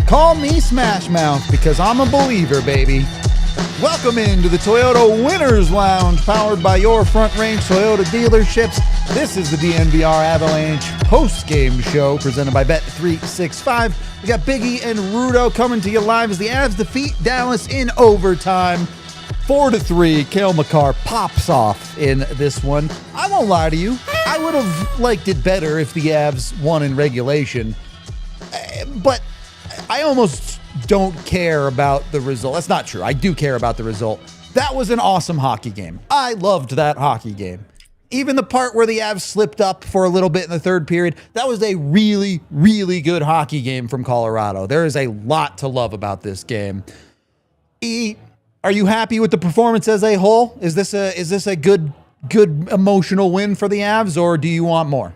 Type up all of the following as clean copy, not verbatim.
Call me Smash Mouth because I'm a believer, baby. Welcome into the Toyota Winners Lounge, powered by your Front Range Toyota dealerships. This is the DNVR Avalanche post-game show presented by Bet365. We got Biggie and Rudo coming to you live as the Avs defeat Dallas in overtime. 4-3, Cale Makar pops off in this one. I won't lie to you, I would have liked it better if the Avs won in regulation, but I almost don't care about the result. That's not true. I do care about the result. That was an awesome hockey game. I loved that hockey game. Even the part where the Avs slipped up for a little bit in the third period, that was a really, really good hockey game from Colorado. There is a lot to love about this game. Are you happy with the performance as a whole? Is this a good emotional win for the Avs, or do you want more?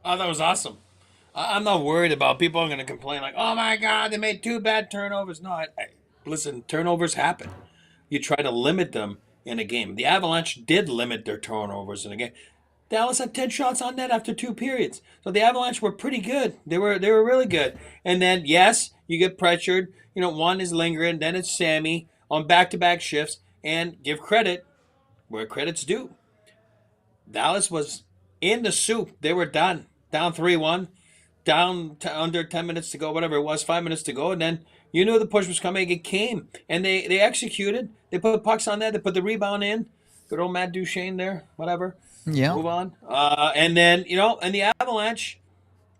Oh, that was awesome. I'm not worried about people are going to complain like, oh my God, they made 2 bad turnovers. No, listen, turnovers happen. You try to limit them in a game. The Avalanche did limit their turnovers in a game. Dallas had 10 shots on net after 2 periods. So the Avalanche were pretty good. They were really good. And then, yes, you get pressured. You know, one is lingering, then it's Sammy on back-to-back shifts. And give credit where credit's due. Dallas was in the soup. They were done. Down 3-1. Down to under 10 minutes to go, whatever it was, 5 minutes to go, and then you knew the push was coming. It came, and they executed. They put pucks on there. They put the rebound in. Good old Matt Duchene there, whatever. Yeah. Move on. And then, and the Avalanche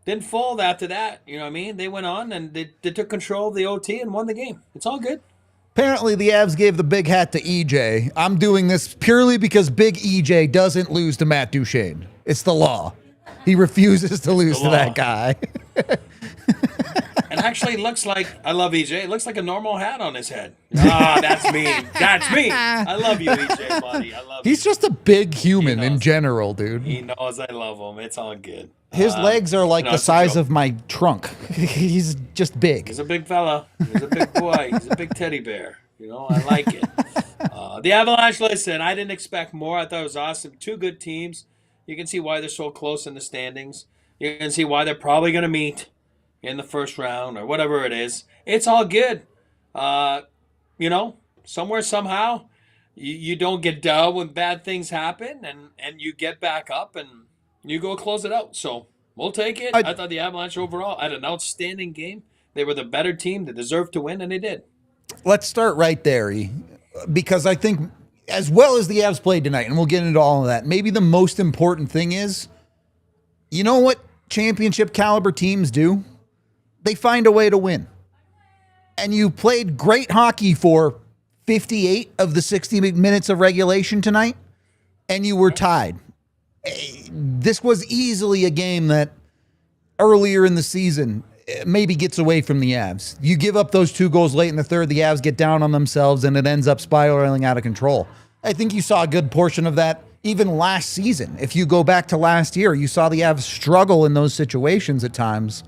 didn't fold after that. You know what I mean? They went on, and they took control of the OT and won the game. It's all good. Apparently, the Avs gave the big hat to EJ. I'm doing this purely because Big EJ doesn't lose to Matt Duchene. It's the law. He refuses to lose to that guy. And actually, it looks like, I love EJ, it looks like a normal hat on his head. Ah, that's me. That's me. I love you, EJ, buddy. I love you. He's just a big human in general, dude. He knows I love him. It's all good. His legs are like the size of my trunk. He's just big. He's a big fella. He's a big boy. He's a big teddy bear. I like it. The Avalanche, listen, I didn't expect more. I thought it was awesome. 2 good teams. You can see why they're so close in the standings. You can see why they're probably going to meet in the first round or whatever it is. It's all good. Somewhere, somehow, you don't get down when bad things happen, and you get back up and you go close it out. So we'll take it. I thought the Avalanche overall had an outstanding game. They were the better team. They deserved to win, and they did. Let's start right there, because I think as well as the Avs played tonight, and we'll get into all of that, maybe the most important thing is, you know what championship caliber teams do? They find a way to win. And you played great hockey for 58 of the 60 minutes of regulation tonight, and you were tied. This was easily a game that earlier in the season maybe gets away from the Avs. You give up those 2 goals late in the third, the Avs get down on themselves, and it ends up spiraling out of control. I think you saw a good portion of that even last season. If you go back to last year, you saw the Avs struggle in those situations at times.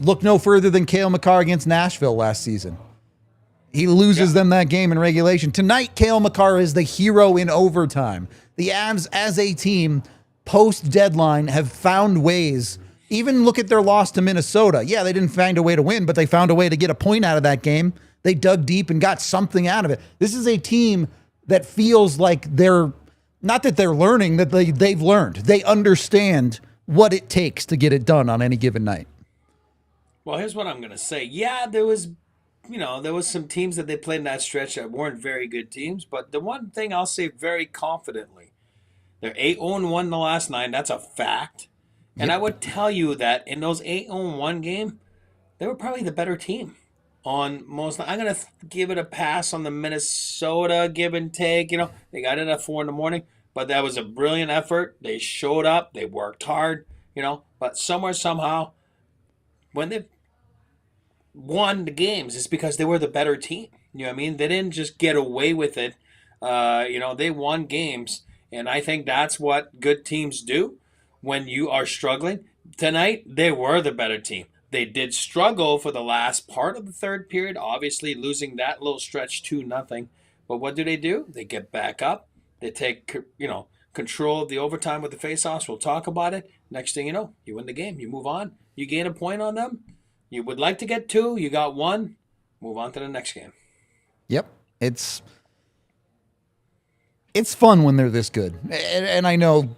Look no further than Cale Makar against Nashville last season. He loses them that game in regulation. Tonight, Cale Makar is the hero in overtime. The Avs, as a team, post-deadline, have found ways. Even look at their loss to Minnesota. Yeah, they didn't find a way to win, but they found a way to get a point out of that game. They dug deep and got something out of it. This is a team that feels like not that they're learning, that they've learned. They understand what it takes to get it done on any given night. Well, here's what I'm going to say. Yeah, there was some teams that they played in that stretch that weren't very good teams, but the one thing I'll say very confidently, they're 8-0-1 the last 9. That's a fact. And I would tell you that in those 8-1 game, they were probably the better team on most. I'm going to give it a pass on the Minnesota give and take. They got it at 4 in the morning. But that was a brilliant effort. They showed up. They worked hard, but somewhere, somehow, when they won the games, it's because they were the better team. You know what I mean? They didn't just get away with it. They won games. And I think that's what good teams do when you are struggling. Tonight, they were the better team. They did struggle for the last part of the third period, obviously losing that little stretch 2-0. But what do? They get back up. They take, control of the overtime with the faceoffs. We'll talk about it. Next thing you know, you win the game. You move on. You gain a point on them. You would like to get 2. You got 1. Move on to the next game. Yep. It's fun when they're this good. And I know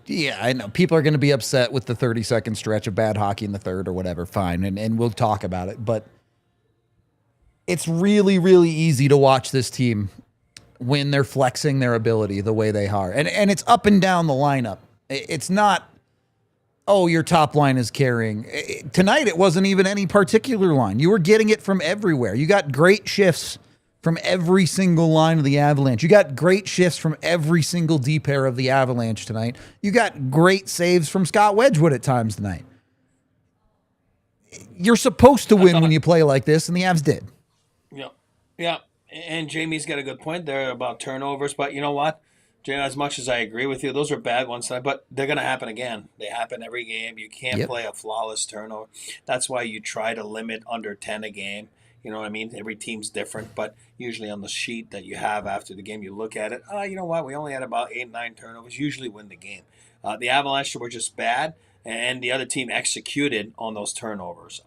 people are going to be upset with the 30-second stretch of bad hockey in the third or whatever. Fine. And we'll talk about it. But it's really, really easy to watch this team when they're flexing their ability the way they are. And it's up and down the lineup. It's not, your top line is carrying. Tonight, it wasn't even any particular line. You were getting it from everywhere. You got great shifts from every single line of the Avalanche. You got great shifts from every single D pair of the Avalanche tonight. You got great saves from Scott Wedgwood at times tonight. You're supposed to win when you play like this, and the Avs did. Yeah. Yeah. And Jamie's got a good point there about turnovers. But you know what, Jamie, as much as I agree with you, those are bad ones tonight, but they're going to happen again. They happen every game. You can't play a flawless turnover. That's why you try to limit under 10 a game. You know what I mean? Every team's different, but usually on the sheet that you have after the game, you look at it. You know what? We only had about 8, 9 turnovers. Usually win the game. The Avalanche were just bad, and the other team executed on those turnovers.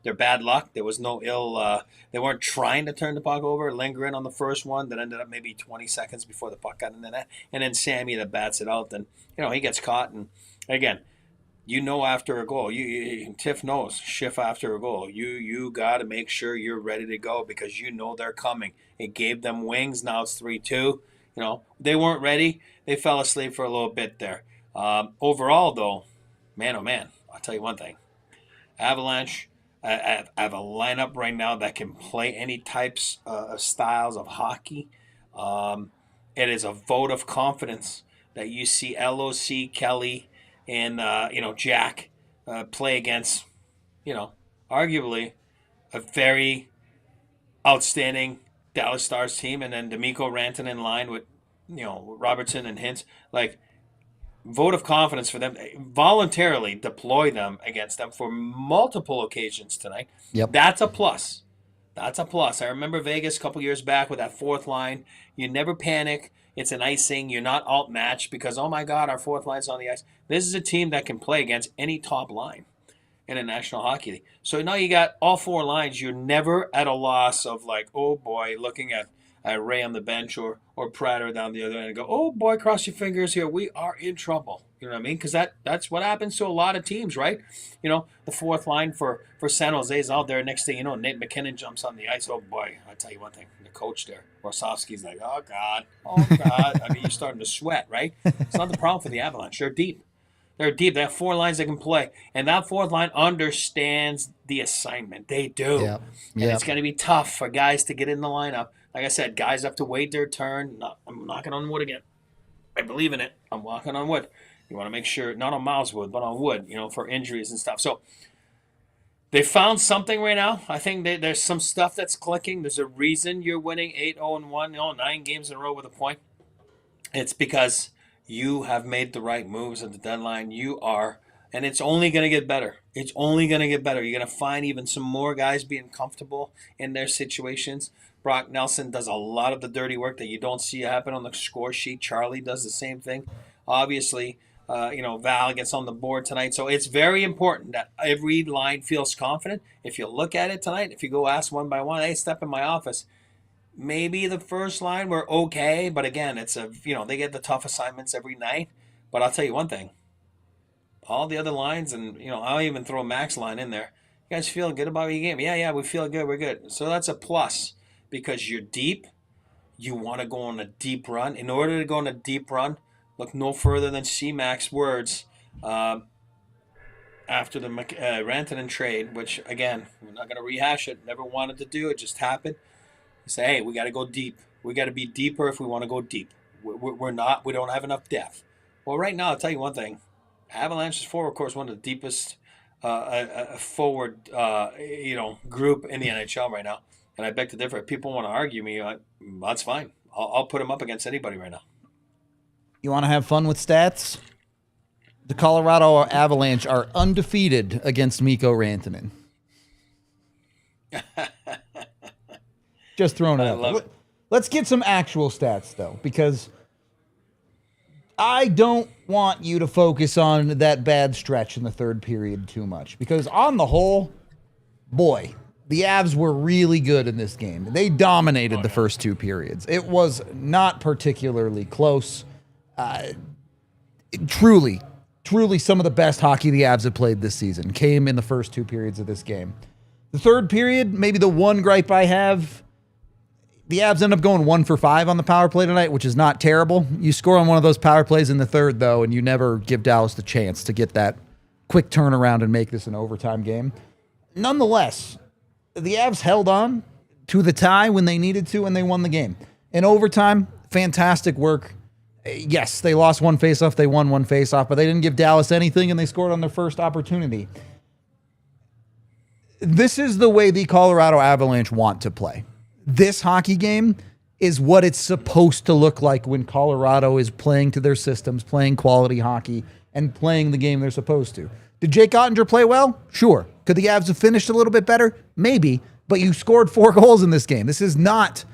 Their bad luck. There was no ill. They weren't trying to turn the puck over, lingering on the first one that ended up maybe 20 seconds before the puck got in the net, and then Sammy that bats it out. Then he gets caught, and again. After a goal, Tiff knows, shift after a goal, you got to make sure you're ready to go because they're coming. It gave them wings. Now it's 3-2. They weren't ready. They fell asleep for a little bit there. Overall, though, man, oh man, I'll tell you one thing. Avalanche, I have a lineup right now that can play any types of styles of hockey. It is a vote of confidence that you see LOC, Kelly, and Jack play against arguably a very outstanding Dallas Stars team, and then D'Amico Rantanen in line with Robertson and Hintz. Like, vote of confidence for them. Voluntarily deploy them against them for multiple occasions tonight. Yep. That's a plus. That's a plus. I remember Vegas a couple years back with that fourth line. You never panic. It's an icing. You're not outmatched because, oh my God, our fourth line's on the ice. This is a team that can play against any top line in a National Hockey League. So now you got all 4 lines. You're never at a loss of like, oh boy, looking at Ray on the bench or Prater down the other end and go, oh boy, cross your fingers here. We are in trouble. You know what I mean? Because that's what happens to a lot of teams, right? The fourth line for San Jose is out there. Next thing you know, Nate McKinnon jumps on the ice. Oh boy, I'll tell you one thing. The coach there, Rosovsky's like, oh God. I mean, you're starting to sweat, right? It's not the problem for the Avalanche. They're deep. They're deep. They have 4 lines they can play. And that fourth line understands the assignment. They do. Yep. And it's going to be tough for guys to get in the lineup. Like I said, guys have to wait their turn. I'm knocking on wood again. I believe in it. I'm walking on wood. You want to make sure, not on mouse wood, but on wood, for injuries and stuff. So they found something right now. I think there's some stuff that's clicking. There's a reason you're winning 8-0-1, 9 games in a row with a point. It's because you have made the right moves at the deadline. You are, and it's only going to get better. It's only going to get better. You're going to find even some more guys being comfortable in their situations. Brock Nelson does a lot of the dirty work that you don't see happen on the score sheet. Charlie does the same thing. Obviously, Val gets on the board tonight. So it's very important that every line feels confident. If you look at it tonight, if you go ask one by one, hey, step in my office. Maybe the first line were okay, but again, it's they get the tough assignments every night. But I'll tell you one thing. All the other lines, and I'll even throw a Max line in there. You guys feel good about your game? Yeah, we feel good. We're good. So that's a plus because you're deep. You want to go on a deep run. In order to go on a deep run, look no further than C-Mac's words after the Rantanen trade, which, again, we're not going to rehash it. Never wanted to do it. Just happened. You say, hey, we got to go deep. We got to be deeper if we want to go deep. We don't have enough depth. Well, right now, I'll tell you one thing. Avalanche's forward core is one of the deepest forward group in the NHL right now. And I beg to differ. If people want to argue me, that's fine. I'll put them up against anybody right now. You want to have fun with stats? The Colorado Avalanche are undefeated against Mikko Rantanen. Just throwing it out there. Let's get some actual stats, though, because I don't want you to focus on that bad stretch in the third period too much. Because on the whole, boy, the Avs were really good in this game. They dominated the first two periods. It was not particularly close. Truly some of the best hockey the Avs have played this season came in the first two periods of this game. The third period, maybe the one gripe I have, the Avs end up going 1 for 5 on the power play tonight, which is not terrible. You score on one of those power plays in the third, though, and you never give Dallas the chance to get that quick turnaround and make this an overtime game. Nonetheless, the Avs held on to the tie when they needed to, and they won the game. In overtime, fantastic work. Yes, they lost one faceoff, they won one faceoff, but they didn't give Dallas anything, and they scored on their first opportunity. This is the way the Colorado Avalanche want to play. This hockey game is what it's supposed to look like when Colorado is playing to their systems, playing quality hockey, and playing the game they're supposed to. Did Jake Ottinger play well? Sure. Could the Avs have finished a little bit better? Maybe. But you scored 4 goals in this game. This is not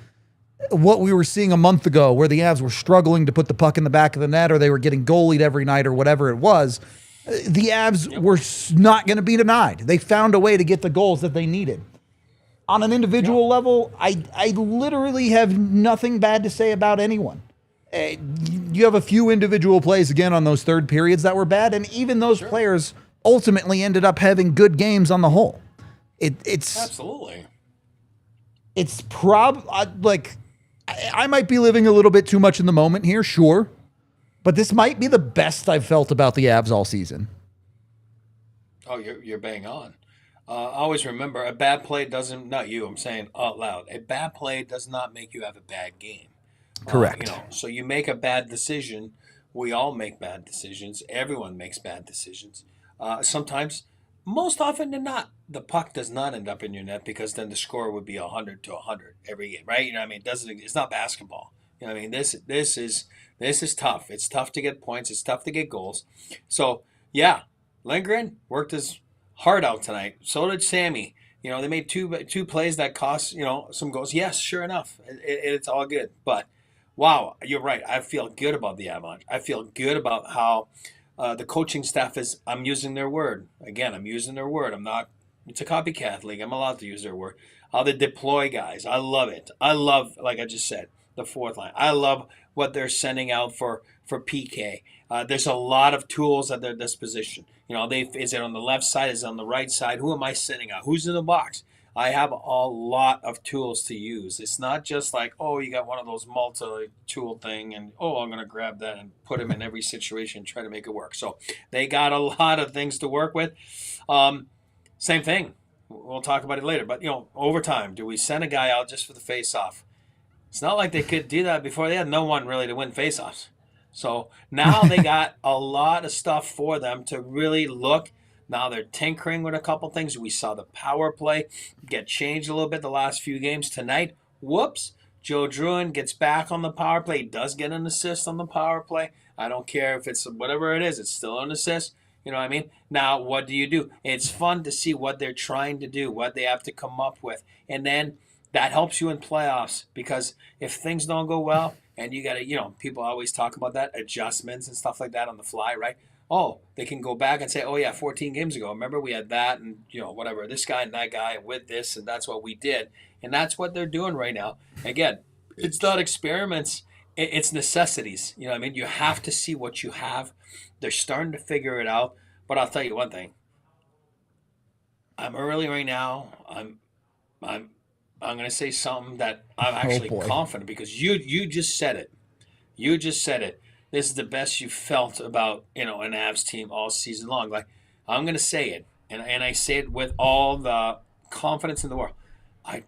what we were seeing a month ago, where the Avs were struggling to put the puck in the back of the net, or they were getting goalied every night, or whatever it was. The Avs were not going to be denied. They found a way to get the goals that they needed. On an individual level, I literally have nothing bad to say about anyone. You have a few individual plays, again, on those third periods that were bad, and even those players ultimately ended up having good games on the whole. It's absolutely. It's I might be living a little bit too much in the moment here, sure, but this might be the best I've felt about the Avs all season. Oh, you're bang on. Always remember, a bad play doesn't, not you, I'm saying out loud, a bad play does not make you have a bad game. Correct. So you make a bad decision. We all make bad decisions. Everyone makes bad decisions. Sometimes, most often than not, the puck does not end up in your net, because then the score would be 100 to 100 every game, right? You know what I mean? It's not basketball. You know what I mean? This is tough. It's tough to get points. It's tough to get goals. So, yeah, Lindgren worked his heart out tonight. So did Sammy. They made two plays that cost, some goals. Yes, sure enough. It's all good. But, wow, you're right. I feel good about the Avalanche. I feel good about how the coaching staff is, I'm using their word. Again, I'm using their word. It's a copycat league. I'm allowed to use their word. How they deploy guys. I love it. I love, like I just said, the fourth line. I love what they're sending out for PK. There's a lot of tools at their disposition. Is it on the left side? Is it on the right side? Who am I sending out? Who's in the box? I have a lot of tools to use. It's not just like, oh, you got one of those multi-tool thing, and, oh, I'm going to grab that and put them in every situation and try to make it work. So they got a lot of things to work with. Same thing. We'll talk about it later. But, overtime, do we send a guy out just for the face-off? It's not like they could do that before. They had no one really to win face-offs. So now they got a lot of stuff for them to really look. Now they're tinkering with a couple things. We saw the power play get changed a little bit the last few games. Tonight, whoops, Joe Druin gets back on the power play. He does get an assist on the power play. I don't care if it's whatever it is. It's still an assist. You know what I mean? Now, what do? It's fun to see what they're trying to do, what they have to come up with. And then that helps you in playoffs, because if things don't go well, and you got to, people always talk about that, adjustments and stuff like that on the fly, right? Oh, they can go back and say, oh, yeah, 14 games ago, remember we had that and, whatever, this guy and that guy with this, and that's what we did. And that's what they're doing right now. Again, it's not experiments. It's necessities. You know what I mean? You have to see what you have. They're starting to figure it out. But I'll tell you one thing. I'm early right now. I'm going to say something that I'm actually confident, because you just said it. You just said it. This is the best you felt about, an Avs team all season long. Like, I'm going to say it, and I say it with all the confidence in the world. I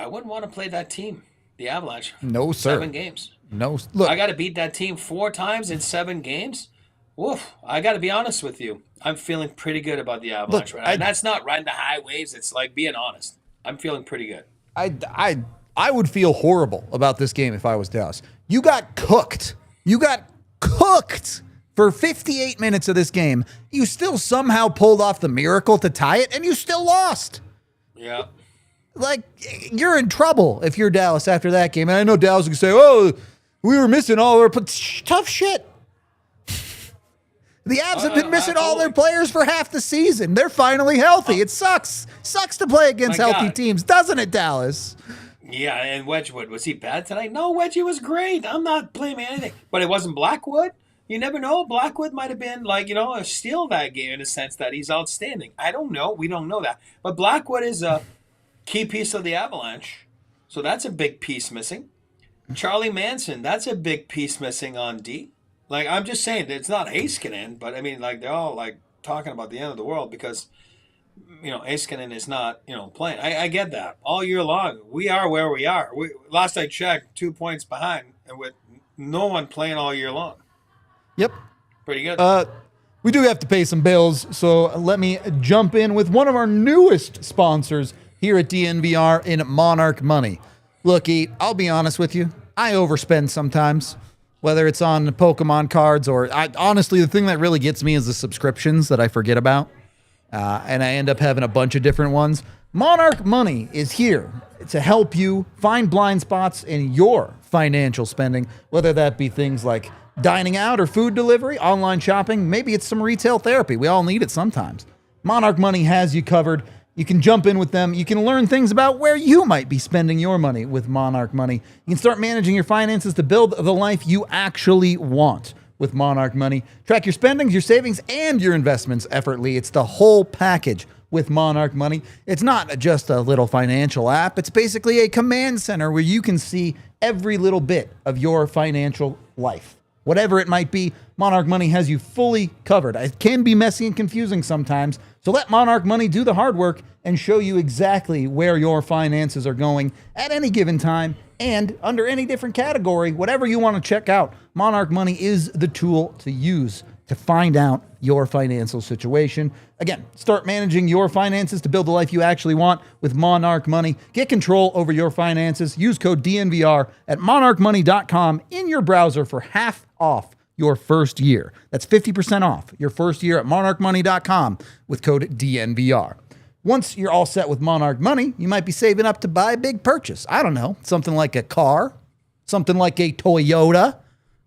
wouldn't want to play that team. The Avalanche. No, sir. 7 games. No, look. I got to beat that team 4 times in 7 games. Woof. I got to be honest with you. I'm feeling pretty good about the Avalanche right now. And that's not riding the high waves. It's like being honest. I'm feeling pretty good. I would feel horrible about this game if I was Dallas. You got cooked. You got cooked for 58 minutes of this game. You still somehow pulled off the miracle to tie it, and you still lost. Yeah. Like, you're in trouble if you're Dallas after that game. And I know Dallas can say, oh, we were missing all our... Tough shit. The Avs have been missing all their players for half the season. They're finally healthy. It sucks. Sucks to play against healthy teams, doesn't it, Dallas? Yeah, and Wedgwood, was he bad tonight? No, Wedgie was great. I'm not blaming anything. But it wasn't Blackwood. You never know. Blackwood might have been, like, a steal that game in the sense that he's outstanding. I don't know. We don't know that. But Blackwood is a key piece of the Avalanche. So that's a big piece missing. Charlie Manson, that's a big piece missing on D. Like, I'm just saying, it's not Heiskanen, but I mean, like, they're all, like, talking about the end of the world because, Heiskanen is not, playing. I get that. All year long, we are where we are. Last I checked, 2 points behind, and with no one playing all year long. Yep. Pretty good. We do have to pay some bills, so let me jump in with one of our newest sponsors here at DNVR in Monarch Money. Look, I'll be honest with you. I overspend sometimes, whether it's on Pokemon cards or honestly, the thing that really gets me is the subscriptions that I forget about. And I end up having a bunch of different ones. Monarch Money is here to help you find blind spots in your financial spending, whether that be things like dining out or food delivery, online shopping, maybe it's some retail therapy. We all need it sometimes. Monarch Money has you covered. You can jump in with them. You can learn things about where you might be spending your money with Monarch Money. You can start managing your finances to build the life you actually want with Monarch Money. Track your spendings, your savings, and your investments effortlessly. It's the whole package with Monarch Money. It's not just a little financial app. It's basically a command center where you can see every little bit of your financial life. Whatever it might be, Monarch Money has you fully covered. It can be messy and confusing sometimes, so let Monarch Money do the hard work and show you exactly where your finances are going at any given time and under any different category. Whatever you want to check out, Monarch Money is the tool to use to find out your financial situation. Again, start managing your finances to build the life you actually want with Monarch Money. Get control over your finances. Use code DNVR at monarchmoney.com in your browser for half off your first year. That's 50% off your first year at monarchmoney.com with code DNVR. Once you're all set with Monarch Money, you might be saving up to buy a big purchase. I don't know, something like a car, something like a Toyota.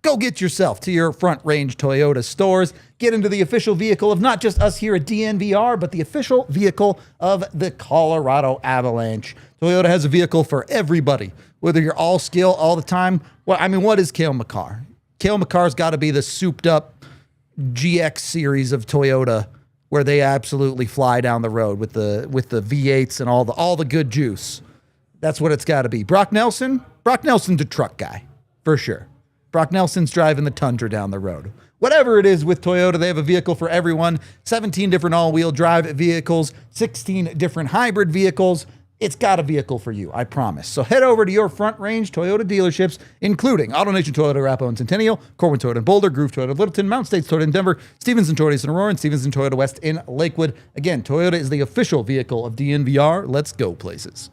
Go get yourself to your Front Range Toyota stores. Get into the official vehicle of not just us here at DNVR, but the official vehicle of the Colorado Avalanche. Toyota has a vehicle for everybody, whether you're all skill all the time. Well, I mean, what is Cale Makar? Cale Makar's got to be the souped up GX series of Toyota where they absolutely fly down the road with the V8s and all the good juice. That's what it's got to be. Brock Nelson's a truck guy, for sure. Brock Nelson's driving the Tundra down the road. Whatever it is with Toyota, they have a vehicle for everyone. 17 different all-wheel drive vehicles, 16 different hybrid vehicles. It's got a vehicle for you, I promise. So head over to your Front Range Toyota dealerships, including AutoNation Toyota, Arapahoe and Centennial, Corwin Toyota in Boulder, Groove Toyota of Littleton, Mount States Toyota in Denver, Stevenson Toyota in Aurora, and Stevenson Toyota West in Lakewood. Again, Toyota is the official vehicle of DNVR. Let's go places.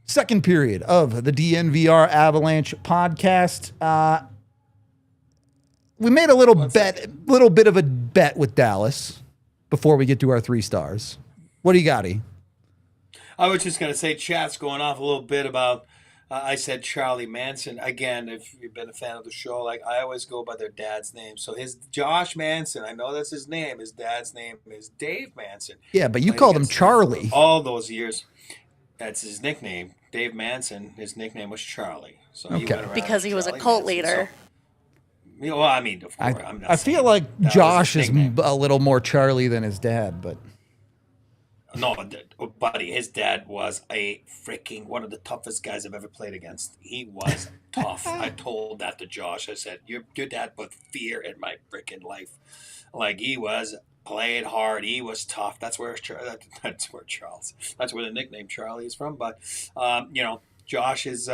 Second period of the DNVR Avalanche podcast. We made a little bit of a bet with Dallas before we get to our 3 stars. What do you got, E? I was just going to say, chat's going off a little bit about, I said Charlie Manson. Again, if you've been a fan of the show, like I always go by their dad's name. So his Josh Manson, I know that's his name. His dad's name is Dave Manson. Yeah, but you called him Charlie. All those years. That's his nickname. Dave Manson, his nickname was Charlie. So okay. Because he was a cult leader. So, well, I mean, of course. I feel like Josh is a little more Charlie than his dad, but... No, buddy, his dad was a freaking one of the toughest guys I've ever played against. He was tough. I told that to Josh. I said, your dad put fear in my freaking life. Like, he was played hard. He was tough. That's where the nickname Charlie is from. But, Josh is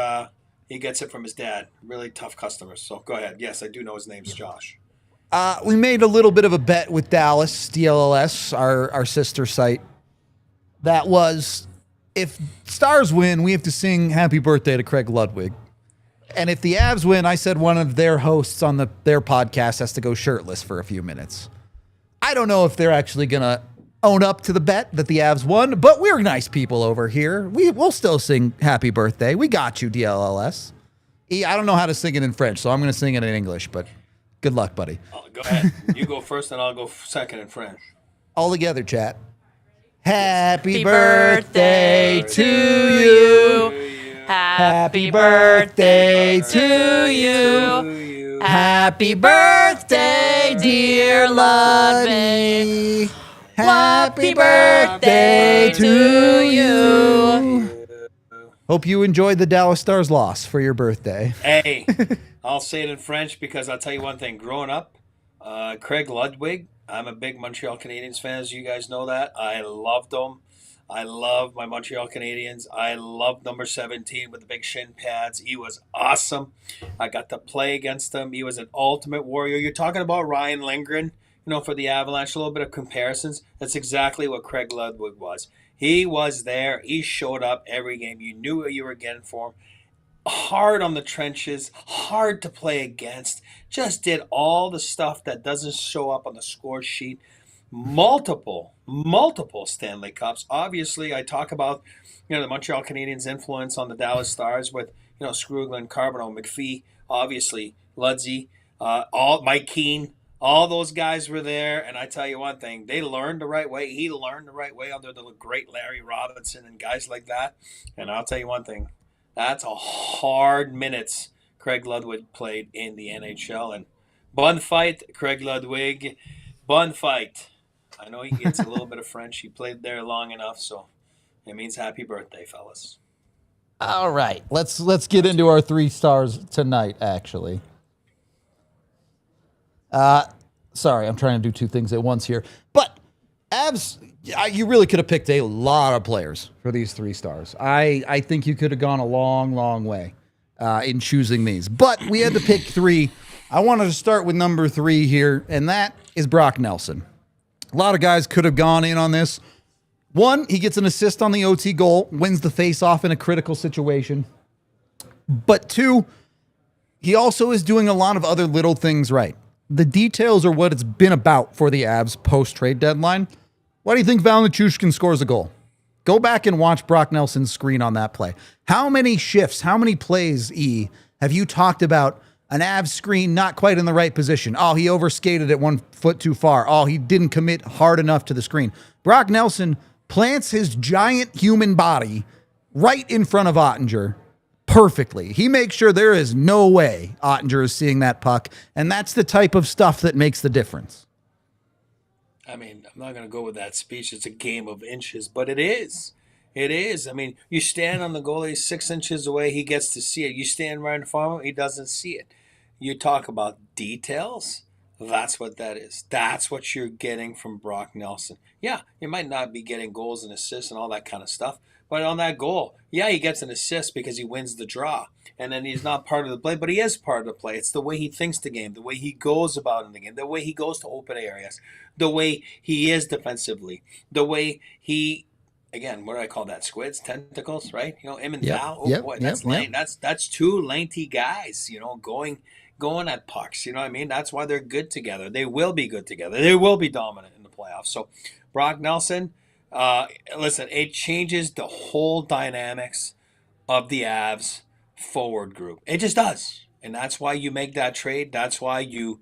he gets it from his dad. Really tough customers. So go ahead. Yes, I do know his name's Josh. We made a little bit of a bet with Dallas, DLLS, our sister site. That was, if Stars win, we have to sing happy birthday to Craig Ludwig. And if the Avs win, I said one of their hosts on their podcast has to go shirtless for a few minutes. I don't know if they're actually going to own up to the bet that the Avs won, but we're nice people over here. We'll still sing happy birthday. We got you, DLLS. I don't know how to sing it in French, so I'm going to sing it in English, but good luck, buddy. Go ahead. You go first, and I'll go second in French. All together, chat. Happy birthday to you. Happy birthday to you. Happy birthday, dear Ludwig. Happy birthday to you. Hope you enjoyed the Dallas Stars loss for your birthday. Hey, I'll say it in French because I'll tell you one thing. Growing up, Craig Ludwig, I'm a big Montreal Canadiens fan, as you guys know that. I loved them. I love my Montreal Canadiens. I love number 17 with the big shin pads. He was awesome. I got to play against him. He was an ultimate warrior. You're talking about Ryan Lindgren, for the Avalanche, a little bit of comparisons. That's exactly what Craig Ludwig was. He was there. He showed up every game. You knew what you were getting for him. Hard on the trenches, hard to play against. Just did all the stuff that doesn't show up on the score sheet. Multiple Stanley Cups. Obviously, I talk about the Montreal Canadiens' influence on the Dallas Stars with Scrugglin, Carbonneau, McPhee, obviously Ludsey, all Mike Keane. All those guys were there, and I tell you one thing, they learned the right way. He learned the right way under the great Larry Robinson and guys like that. And I'll tell you one thing, that's a hard minutes Craig Ludwig played in the NHL. And bun fight, Craig Ludwig, bun fight. I know he gets a little bit of French. He played there long enough, so it means happy birthday, fellas. All right, let's get into our 3 stars tonight, actually. Sorry, I'm trying to do 2 things at once here. But Avs, you really could have picked a lot of players for these 3 stars. I think you could have gone a long, long way in choosing these. But we had to pick 3. I wanted to start with number 3 here, and that is Brock Nelson. A lot of guys could have gone in on this. 1, he gets an assist on the OT goal, wins the face-off in a critical situation. But 2, he also is doing a lot of other little things right. The details are what it's been about for the Avs post-trade deadline. Why do you think Val Nichushkin scores a goal? Go back and watch Brock Nelson's screen on that play. How many shifts, how many plays, have you talked about an Avs screen not quite in the right position? Oh, he overskated it 1 foot too far. Oh, he didn't commit hard enough to the screen. Brock Nelson plants his giant human body right in front of Ottinger perfectly. He makes sure there is no way Ottinger is seeing that puck, and that's the type of stuff that makes the difference. I mean, I'm not going to go with that speech. It's a game of inches, but it is. It is. I mean, you stand on the goalie 6 inches away, he gets to see it. You stand right in front of him, he doesn't see it. You talk about details, that's what that is. That's what you're getting from Brock Nelson. Yeah, you might not be getting goals and assists and all that kind of stuff, but on that goal, yeah, he gets an assist because he wins the draw. And then he's not part of the play, but he is part of the play. It's the way he thinks the game, the way he goes about in the game, the way he goes to open areas, the way he is defensively, the way he, again, what do I call that? Squids, tentacles, right? Him and Val. Oh boy, that's lane. That's 2 lengthy guys, going at pucks. You know what I mean? That's why they're good together. They will be good together. They will be dominant in the playoffs. So Brock Nelson, listen, it changes the whole dynamics of the Avs forward group. It just does. And that's why you make that trade. That's why you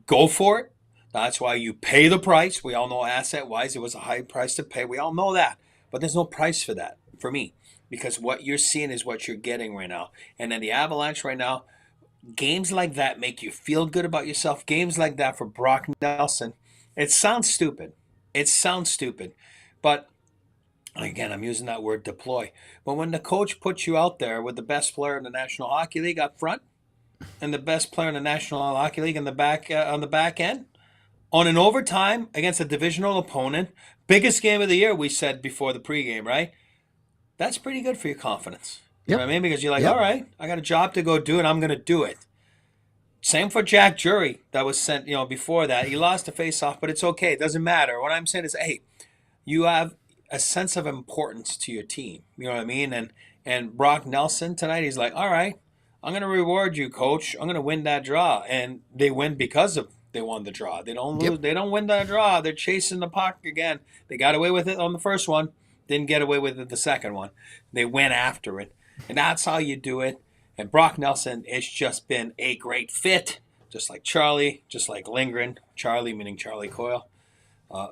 go for it. That's why you pay the price. We all know asset-wise it was a high price to pay. We all know that. But there's no price for that, for me. Because what you're seeing is what you're getting right now. And then the Avalanche right now, games like that make you feel good about yourself. Games like that for Brock Nelson, it sounds stupid. But again, I'm using that word deploy. But when the coach puts you out there with the best player in the National Hockey League up front and the best player in the National Hockey League in the back on the back end, on an overtime against a divisional opponent, biggest game of the year, we said before the pregame, right? That's pretty good for your confidence. You know what I mean? Because you're like, Yep. all right, I got a job to go do, and I'm going to do it. Same for Jack Jury that was sent, before that. He lost the face-off, but it's okay. It doesn't matter. What I'm saying is, hey, you have a sense of importance to your team. You know what I mean? And Brock Nelson tonight, he's like, all right, I'm going to reward you, coach. I'm going to win that draw. And they win because of they won the draw. They don't lose. Yep. They don't win that draw. They're chasing the puck again. They got away with it on the first one. Didn't get away with it the second one. They went after it. And that's how you do it. And Brock Nelson has just been a great fit, just like Charlie, just like Lindgren. Charlie meaning Charlie Coyle,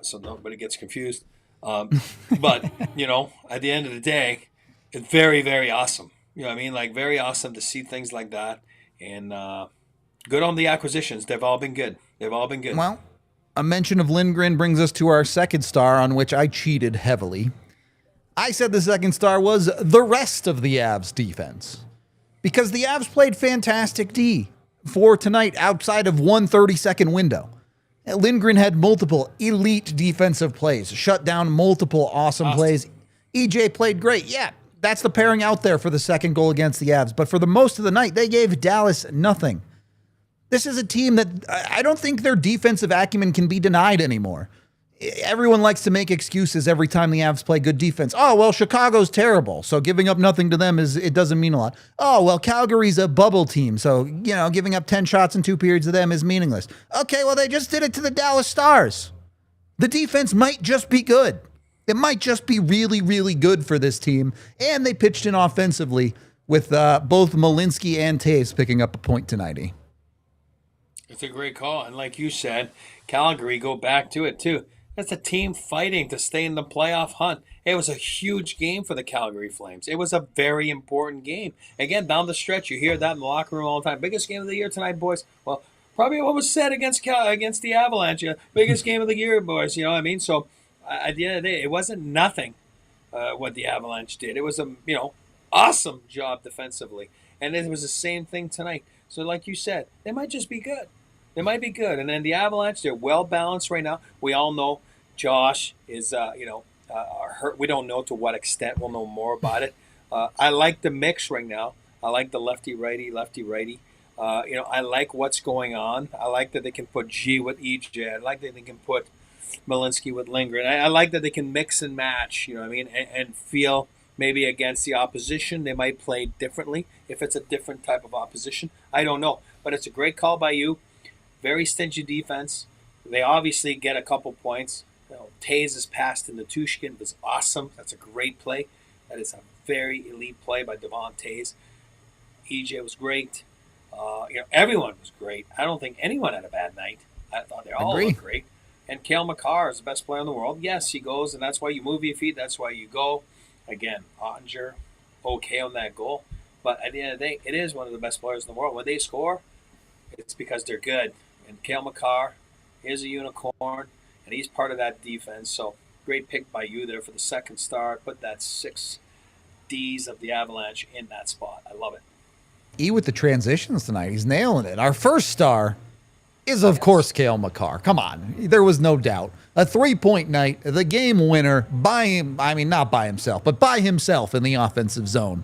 so nobody gets confused. But, at the end of the day, it's very, very awesome. You know what I mean? Like, very awesome to see things like that. And good on the acquisitions. They've all been good. Well, a mention of Lindgren brings us to our second star, on which I cheated heavily. I said the second star was the rest of the Avs defense. Because the Avs played fantastic D for tonight outside of one 30-second window. Lindgren had multiple elite defensive plays, shut down multiple awesome plays. EJ played great. Yeah, that's the pairing out there for the second goal against the Avs. But for the most of the night, they gave Dallas nothing. This is a team that I don't think their defensive acumen can be denied anymore. Everyone likes to make excuses every time the Avs play good defense. Oh, well, Chicago's terrible, so giving up nothing to them it doesn't mean a lot. Oh, well, Calgary's a bubble team, so, giving up 10 shots in 2 periods to them is meaningless. Okay, well, they just did it to the Dallas Stars. The defense might just be good. It might just be really, really good for this team, and they pitched in offensively with both Malinsky and Taves picking up a point tonight. It's a great call, and like you said, Calgary, go back to it, too. That's a team fighting to stay in the playoff hunt. It was a huge game for the Calgary Flames. It was a very important game. Again, down the stretch, you hear that in the locker room all the time. Biggest game of the year tonight, boys. Well, probably what was said against the Avalanche. Biggest game of the year, boys. You know what I mean? So, at the end of the day, it wasn't nothing what the Avalanche did. It was a awesome job defensively. And it was the same thing tonight. So, like you said, they might just be good. They might be good. And then the Avalanche, they're well-balanced right now. We all know Josh is, hurt. We don't know to what extent. We'll know more about it. I like the mix right now. I like the lefty-righty. I like what's going on. I like that they can put G with EJ. I like that they can put Malinsky with Lindgren. I like that they can mix and match, and feel maybe against the opposition they might play differently if it's a different type of opposition. I don't know. But it's a great call by you. Very stingy defense. They obviously get a couple points. Taves' pass to Natushkin was awesome. That's a great play. That is a very elite play by Devon Taves. EJ was great. Everyone was great. I don't think anyone had a bad night. I thought they all looked great. And Cale Makar is the best player in the world. Yes, he goes, and that's why you move your feet. That's why you go. Again, Ottinger, okay on that goal. But at the end of the day, it is one of the best players in the world. When they score, it's because they're good. And Cale Makar is a unicorn, and he's part of that defense. So great pick by you there for the second star. Put that 6 Ds of the Avalanche in that spot. I love it. E with the transitions tonight. He's nailing it. Our first star is, of course, Cale Makar. Come on. There was no doubt. A 3-point night, the game winner by him. I mean, not by himself, but by himself in the offensive zone.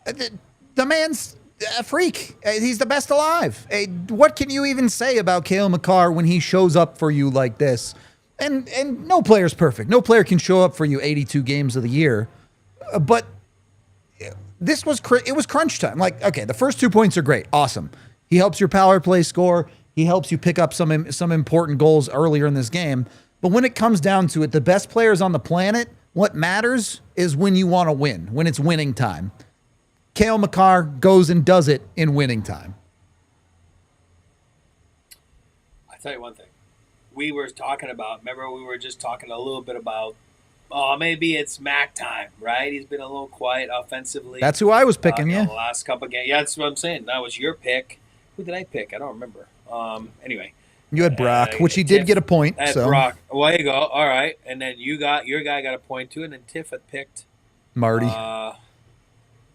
The man's a freak. He's the best alive. What can you even say about Cale Makar when he shows up for you like this? And no player's perfect. No player can show up for you 82 games of the year. But it was crunch time. Like, okay, the first 2 points are great. Awesome. He helps your power play score. He helps you pick up some important goals earlier in this game. But when it comes down to it, the best players on the planet, what matters is when you want to win, when it's winning time. Cale Makar goes and does it in winning time. I tell you one thing. We were talking about, remember we were just talking a little bit about, maybe it's Mac time, right? He's been a little quiet offensively. That's who I was picking, The last couple of games. Yeah, that's what I'm saying. That was your pick. Who did I pick? I don't remember. Anyway. You had Brock, which he did get a point. So. Brock. Well, there you go. All right. And then your guy got a point too, and then Tiff had picked Marty.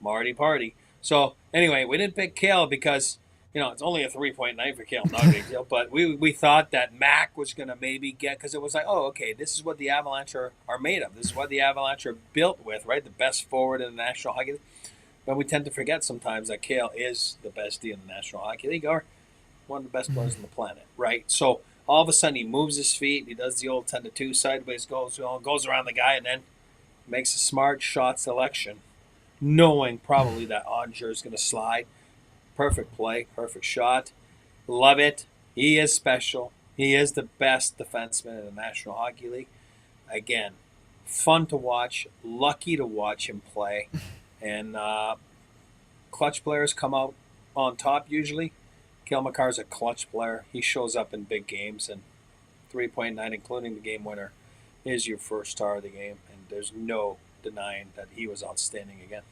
Marty Party. So anyway, we didn't pick Cale because it's only a 3-point night for Cale, not a big deal. But we thought that Mac was going to maybe get, because it was like, oh, okay, this is what the Avalanche are made of. This is what the Avalanche are built with, right? The best forward in the National Hockey League. But we tend to forget sometimes that Cale is the best D in the National Hockey League, or one of the best players on the planet, right? So all of a sudden he moves his feet, he does the old 10-2 sideways goes around the guy, and then makes a smart shot selection, knowing probably that Onger is going to slide. Perfect play, perfect shot. Love it. He is special. He is the best defenseman in the National Hockey League. Again, fun to watch, lucky to watch him play. And clutch players come out on top usually. Cale Makar is a clutch player. He shows up in big games, and 3.9, including the game winner, is your first star of the game. And there's no denying that he was outstanding again.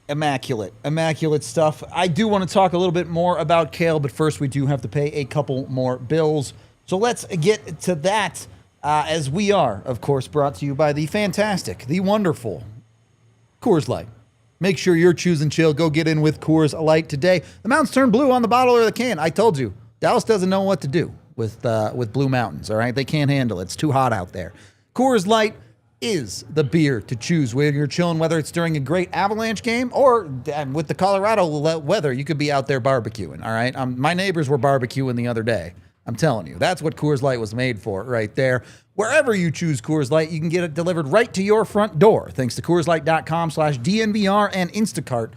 Immaculate stuff. I do want to talk a little bit more about Cale, but first we do have to pay a couple more bills. So let's get to that as we are, of course, brought to you by the fantastic, the wonderful Coors Light. Make sure you're choosing chill. Go get in with Coors Light today. The mountains turn blue on the bottle or the can. I told you, Dallas doesn't know what to do with Blue Mountains, all right? They can't handle it. It's too hot out there. Coors Light is the beer to choose when you're chilling, whether it's during a great Avalanche game or with the Colorado weather, you could be out there barbecuing, all right? My neighbors were barbecuing the other day. I'm telling you, that's what Coors Light was made for right there. Wherever you choose Coors Light, you can get it delivered right to your front door thanks to CoorsLight.com/DNVR and Instacart.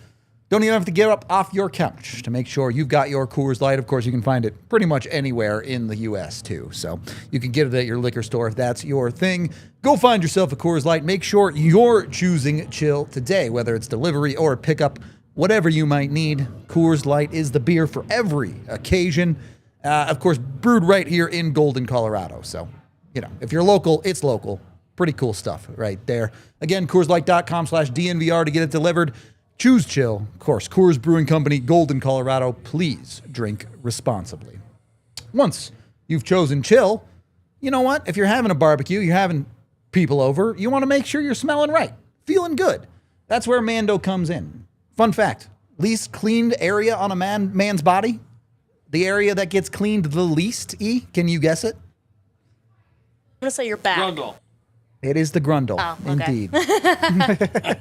Don't even have to get up off your couch to make sure you've got your Coors Light. Of course, you can find it pretty much anywhere in the U.S., too. So you can get it at your liquor store if that's your thing. Go find yourself a Coors Light. Make sure you're choosing chill today, whether it's delivery or pickup, whatever you might need. Coors Light is the beer for every occasion. Of course, brewed right here in Golden, Colorado. So, you know, if you're local, it's local. Pretty cool stuff right there. Again, CoorsLight.com/DNVR to get it delivered. Choose chill. Of course, Coors Brewing Company, Golden, Colorado. Please drink responsibly. Once you've chosen chill, you know what? If you're having a barbecue, you're having people over, you want to make sure you're smelling right, feeling good. That's where Mando comes in. Fun fact, least cleaned area on a man's body? The area that gets cleaned the least, E? Can you guess it? I'm going to say your back. Grundle. It is the grundle, Oh, okay. indeed. I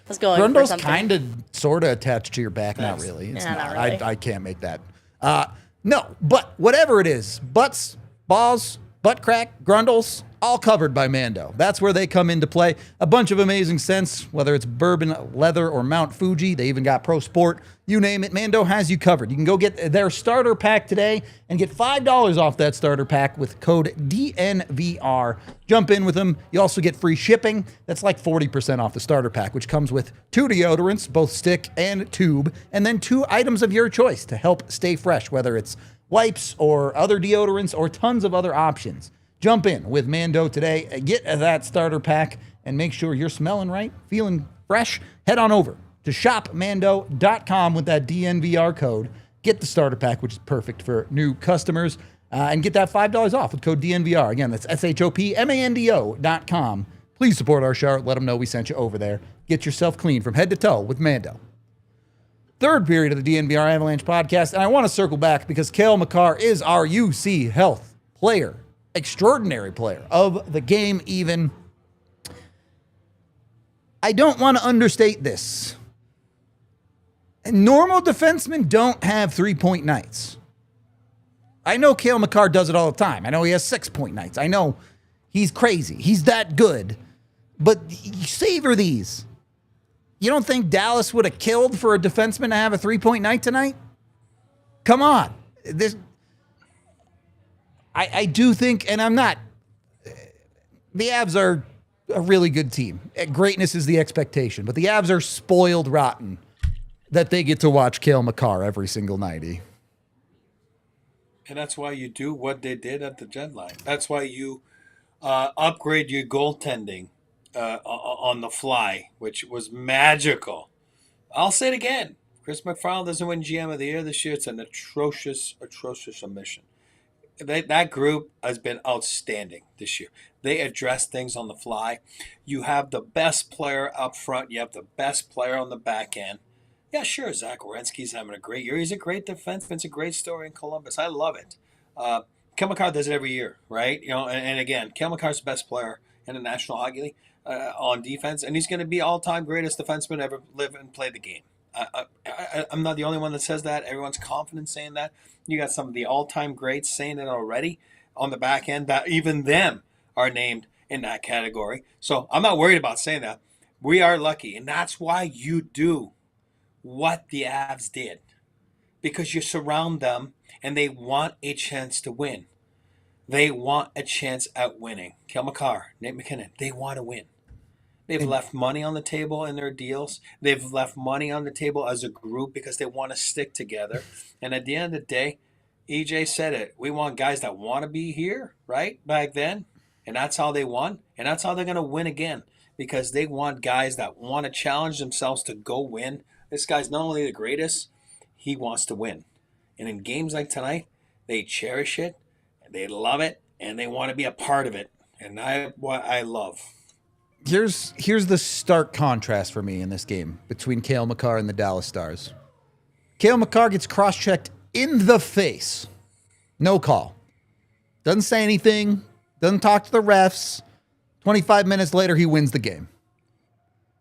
was going for Grundle's something. kind of, sort of attached to your back. Not really. It's Yeah, not. not really. I can't make that. No, but whatever it is, butts, balls, butt crack, grundles, all covered by Mando. That's where they come into play. A bunch of amazing scents, whether it's bourbon, leather, or Mount Fuji. They even got Pro Sport. You name it, Mando has you covered. You can go get their starter pack today and get $5 off that starter pack with code DNVR. Jump in with them. You also get free shipping. That's like 40% off the starter pack, which comes with 2 deodorants, both stick and tube, and then 2 items of your choice to help stay fresh, whether it's wipes or other deodorants or tons of other options. Jump in with Mando today, get that starter pack, and make sure you're smelling right, feeling fresh. Head on over to shopmando.com with that DNVR code. Get the starter pack, which is perfect for new customers, and get that $5 off with code DNVR. Again, that's shopmando.com. Please support our show. Let them know we sent you over there. Get yourself clean from head to toe with Mando. Third period of the DNVR Avalanche podcast, and I want to circle back because Cale Makar is our UC Health player. Extraordinary player of the game, even. I don't want to understate this. Normal defensemen don't have 3-point nights. I know Cale Makar does it all the time. I know he has 6-point nights. I know he's crazy. He's that good. But savor these. You don't think Dallas would have killed for a defenseman to have a 3-point night tonight? Come on. I do think, and I'm not, the Avs are a really good team. Greatness is the expectation, but the Avs are spoiled rotten that they get to watch Cale Makar every single night. And that's why you do what they did at the deadline. That's why you upgrade your goaltending on the fly, which was magical. I'll say it again. Chris McFarland doesn't win GM of the Year this year. It's an atrocious omission. That group has been outstanding this year. They address things on the fly. You have the best player up front. You have the best player on the back end. Yeah, sure, Zach Werenski's having a great year. He's a great defenseman. It's a great story in Columbus. I love it. Cale Makar does it every year, right? You know, and again, Cale Makar's the best player in the National Hockey League on defense, and he's going to be all-time greatest defenseman ever live and play the game. I'm not the only one that says that. Everyone's confident saying that. You got some of the all-time greats saying it already on the back end, that even them are named in that category. So I'm not worried about saying that. We are lucky, and that's why you do what the Avs did, because you surround them and they want a chance to win. They want a chance at winning. Cale Makar, Nate McKinnon, they want to win. They've left money on the table in their deals. They've left money on the table as a group because they want to stick together. And at the end of the day, EJ said it. We want guys that want to be here, right, back then. And that's how they won. And that's how they're going to win again, because they want guys that want to challenge themselves to go win. This guy's not only the greatest, he wants to win. And in games like tonight, they cherish it, they love it, and they want to be a part of it. And what I love. Here's the stark contrast for me in this game between Cale Makar and the Dallas Stars. Cale Makar gets cross-checked in the face. No call. Doesn't say anything. Doesn't talk to the refs. 25 minutes later, he wins the game.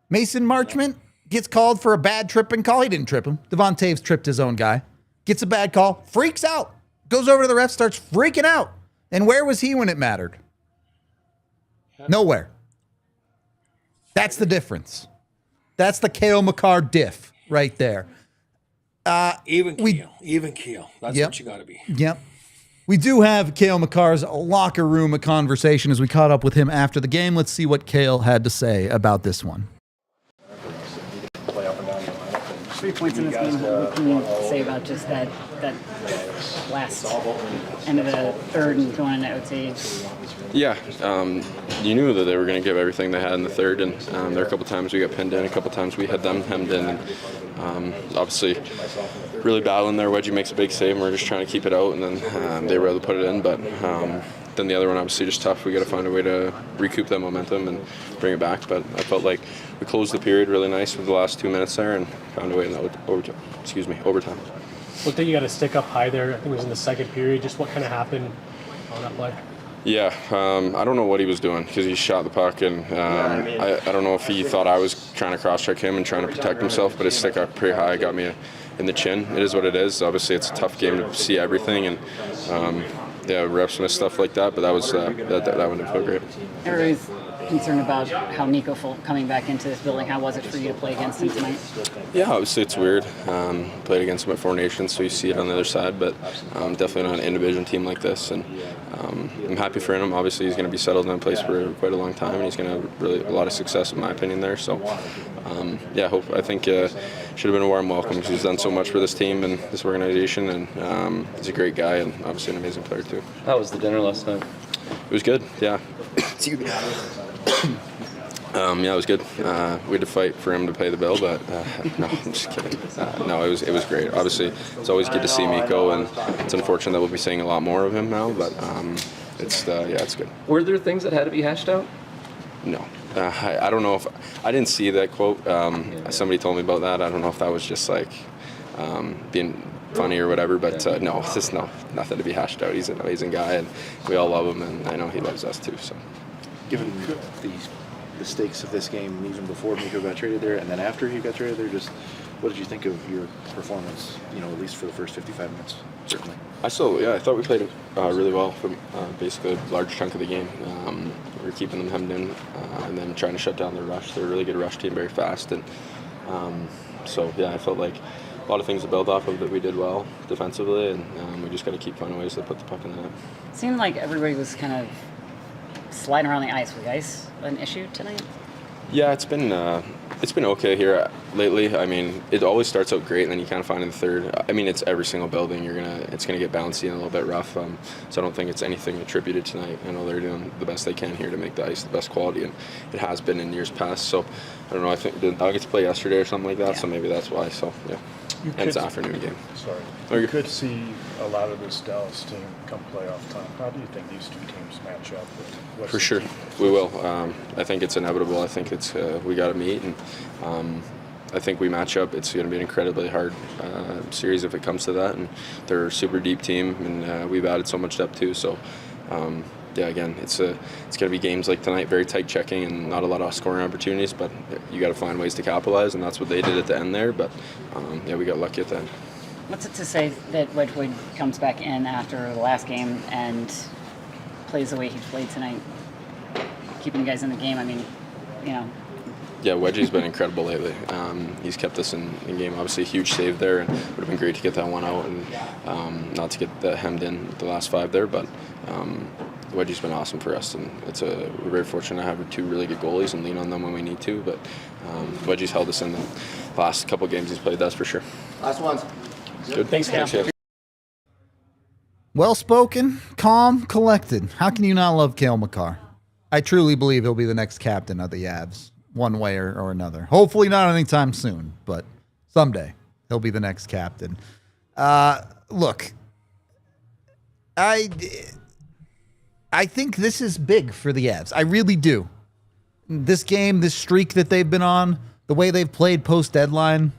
Mason Marchment gets called for a bad tripping call. He didn't trip him. Devon Taves tripped his own guy. Gets a bad call. Freaks out. Goes over to the ref, starts freaking out. And where was he when it mattered? Nowhere. That's the difference. That's the Cale Makar diff right there. Even keel. That's what you got to be. Yep. We do have Cale Makar's locker room a conversation as we caught up with him after the game. Let's see what Cale had to say about this one. 3 points in this game. What can you say about just that last end of the third and going into OT? Yeah, you knew that they were going to give everything they had in the third, and there were a couple times we got pinned in, a couple times we had them hemmed in, and obviously really battling there. Wedgie makes a big save, and we're just trying to keep it out, and then they were able to put it in, but then the other one obviously just tough. We got to find a way to recoup that momentum and bring it back, but I felt like we closed the period really nice with the last 2 minutes there and found a way in that overtime. Looked like you got to stick up high there. I think it was in the second period. Just what kind of happened on that play? Yeah, I don't know what he was doing because he shot the puck, and I don't know if he thought I was trying to cross-check him and trying to protect himself, but his stick up pretty high got me in the chin. It is what it is. Obviously, it's a tough game to see everything, and refs miss stuff like that, but that one didn't feel great. Everybody's concerned about how Nico coming back into this building. How was it for you to play against him tonight? Yeah, obviously it's weird. Played against him at Four Nations, so you see it on the other side, but definitely not an in-division team like this, and I'm happy for him. Obviously, he's going to be settled in a place for quite a long time, and he's going to have really a lot of success, in my opinion, there. So, I think should have been a warm welcome because he's done so much for this team and this organization, and he's a great guy and obviously an amazing player too. How was the dinner last night? It was good, yeah. It was good. We had to fight for him to pay the bill, but no, I'm just kidding. It was great. Obviously, it's always good to see Mikko, and it's unfortunate that we'll be seeing a lot more of him now, but it's good. Were there things that had to be hashed out? No. I don't know if I didn't see that quote. Somebody told me about that. I don't know if that was just like being funny or whatever, but no, it's just nothing to be hashed out. He's an amazing guy, and we all love him, and I know he loves us too. So, given the stakes of this game, even before Mikko got traded there, and then after he got traded there, just what did you think of your performance? At least for the first 55 minutes, certainly. I thought we played really well for basically a large chunk of the game. We were keeping them hemmed in and then trying to shut down their rush. They're a really good rush team, very fast, and I felt like a lot of things to build off of that we did well defensively, and we just got to keep finding ways to put the puck in the net. It seemed like everybody was kind of sliding around the ice. Was the ice an issue tonight? Yeah, it's been okay here lately. I mean, it always starts out great, and then you kind of find in the third. I mean, it's every single building. It's gonna get bouncy and a little bit rough. So I don't think it's anything attributed tonight. I know they're doing the best they can here to make the ice the best quality, and it has been in years past. So I don't know. I think the Nuggets play yesterday or something like that. Yeah. So maybe that's why. So yeah. And it's an afternoon game. Sorry. You could see a lot of this Dallas team come playoff time. How do you think these two teams match up? For sure, we will. I think it's inevitable. I think it's we got to meet, and I think we match up. It's going to be an incredibly hard series if it comes to that. And they're a super deep team, and we've added so much depth too. So yeah, again, it's going to be games like tonight, very tight checking and not a lot of scoring opportunities, but you got to find ways to capitalize, and that's what they did at the end there. But yeah, we got lucky at the end. What's it to say that Wedgwood comes back in after the last game and plays the way he played tonight, keeping you guys in the game? I mean, you know. Yeah, Wedgie's been incredible lately. He's kept us in game. Obviously, a huge save there, and would have been great to get that one out and not to get hemmed in the last 5 there. But Wedgie's been awesome for us, and we're very fortunate to have 2 really good goalies and lean on them when we need to. But Wedgie's held us in the last couple of games he's played, that's for sure. Last ones. Good. Thanks, guys. Well spoken, calm, collected. How can you not love Cale Makar? I truly believe he'll be the next captain of the Avs, one way or another. Hopefully not anytime soon, but someday he'll be the next captain. Look, I think this is big for the Avs. I really do. This game, this streak that they've been on, the way they've played post-deadline.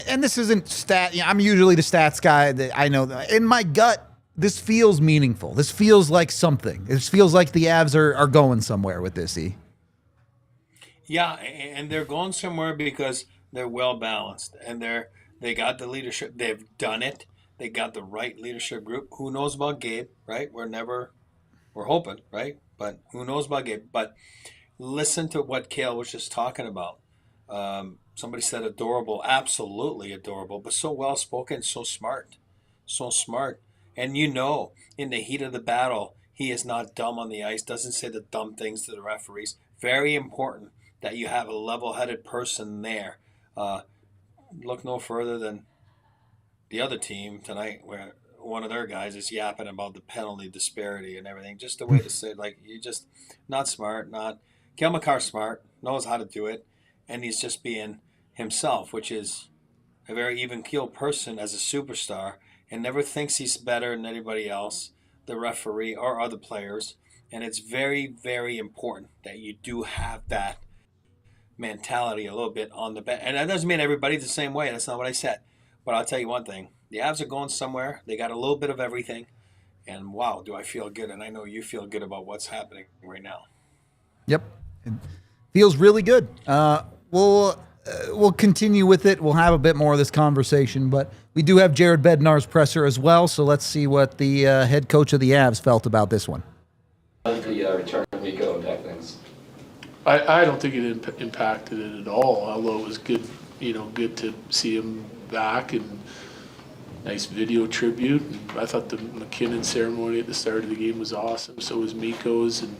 And this isn't stat. I'm usually the stats guy. That I know. In my gut, this feels meaningful. This feels like something. This feels like the Avs are going somewhere with this. Yeah, and they're going somewhere because they're well balanced, and they got the leadership. They've done it. They got the right leadership group. Who knows about Gabe? Right? We're hoping, right? But who knows about Gabe? But listen to what Cale was just talking about. Somebody said adorable, absolutely adorable, but so well spoken, so smart. And in the heat of the battle, he is not dumb on the ice, doesn't say the dumb things to the referees. Very important that you have a level-headed person there. Look no further than the other team tonight, where one of their guys is yapping about the penalty disparity and everything. Just a way to say, like, you're just not smart. Cale Makar smart, knows how to do it, and he's just being himself, which is a very even-keeled person as a superstar, and never thinks he's better than anybody else, the referee or other players. And it's very, very important that you do have that mentality a little bit on the bench. And that doesn't mean everybody's the same way. That's not what I said. But I'll tell you one thing. The Avs are going somewhere. They got a little bit of everything. And wow, do I feel good. And I know you feel good about what's happening right now. Yep. It feels really good. We'll continue with it. We'll have a bit more of this conversation, but we do have Jared Bednar's presser as well, so let's see what the head coach of the Avs felt about this one. How did the return of Mikko impact things? I don't think it impacted it at all, although it was good, good to see him back and nice video tribute. And I thought the McKinnon ceremony at the start of the game was awesome. So was Mikko's, and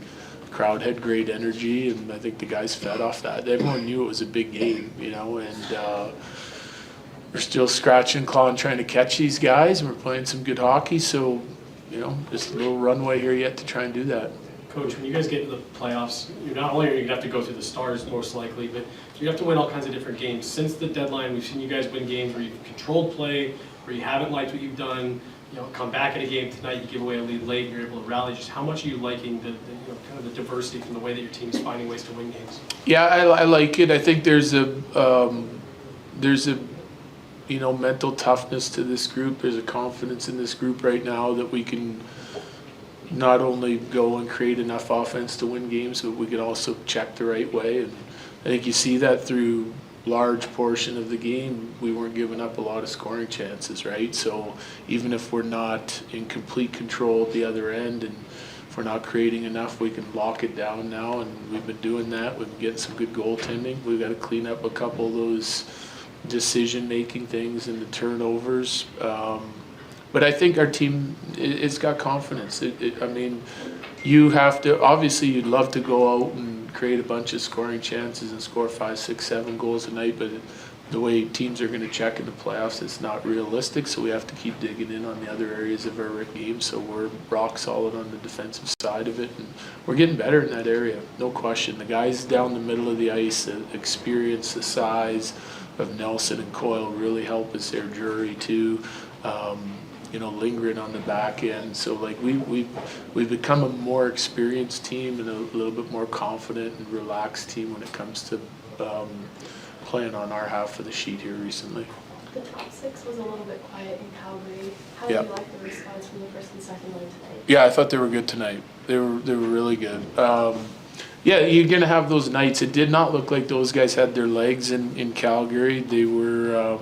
crowd had great energy, and I think the guys fed off that. Everyone knew it was a big game, and we're still scratching, clawing, trying to catch these guys, and we're playing some good hockey. So, just a little runway here yet to try and do that. Coach, when you guys get into the playoffs, you're not only going to have to go through the Stars most likely, but you have to win all kinds of different games. Since the deadline, we've seen you guys win games where you've controlled play, where you haven't liked what you've done. Come back in a game tonight, you give away a lead late, you're able to rally. Just how much are you liking the kind of the diversity from the way that your team is finding ways to win games? Yeah, I like it. I think there's a mental toughness to this group. There's a confidence in this group right now that we can not only go and create enough offense to win games, but we can also check the right way. And I think you see that through large portion of the game. We weren't giving up a lot of scoring chances, right? So even if we're not in complete control at the other end, and if we're not creating enough, we can lock it down now, and we've been doing that. We've been getting some good goaltending. We've got to clean up a couple of those decision-making things and the turnovers. But I think our team, it's got confidence. You have to, obviously you'd love to go out and create a bunch of scoring chances and score 5, 6, 7 goals a night, but the way teams are going to check in the playoffs, it's not realistic, so we have to keep digging in on the other areas of our game, so we're rock solid on the defensive side of it, and we're getting better in that area, no question. The guys down the middle of the ice, the experience, the size of Nelson and Coyle really help as their jury too. Lingering on the back end. So we've become a more experienced team and a little bit more confident and relaxed team when it comes to playing on our half of the sheet here recently. The top six was a little bit quiet in Calgary. How Yeah. do you like the response from the first and second line tonight? Yeah, I thought they were good tonight. They were really good. Yeah, you're gonna have those nights. It did not look like those guys had their legs in Calgary. They were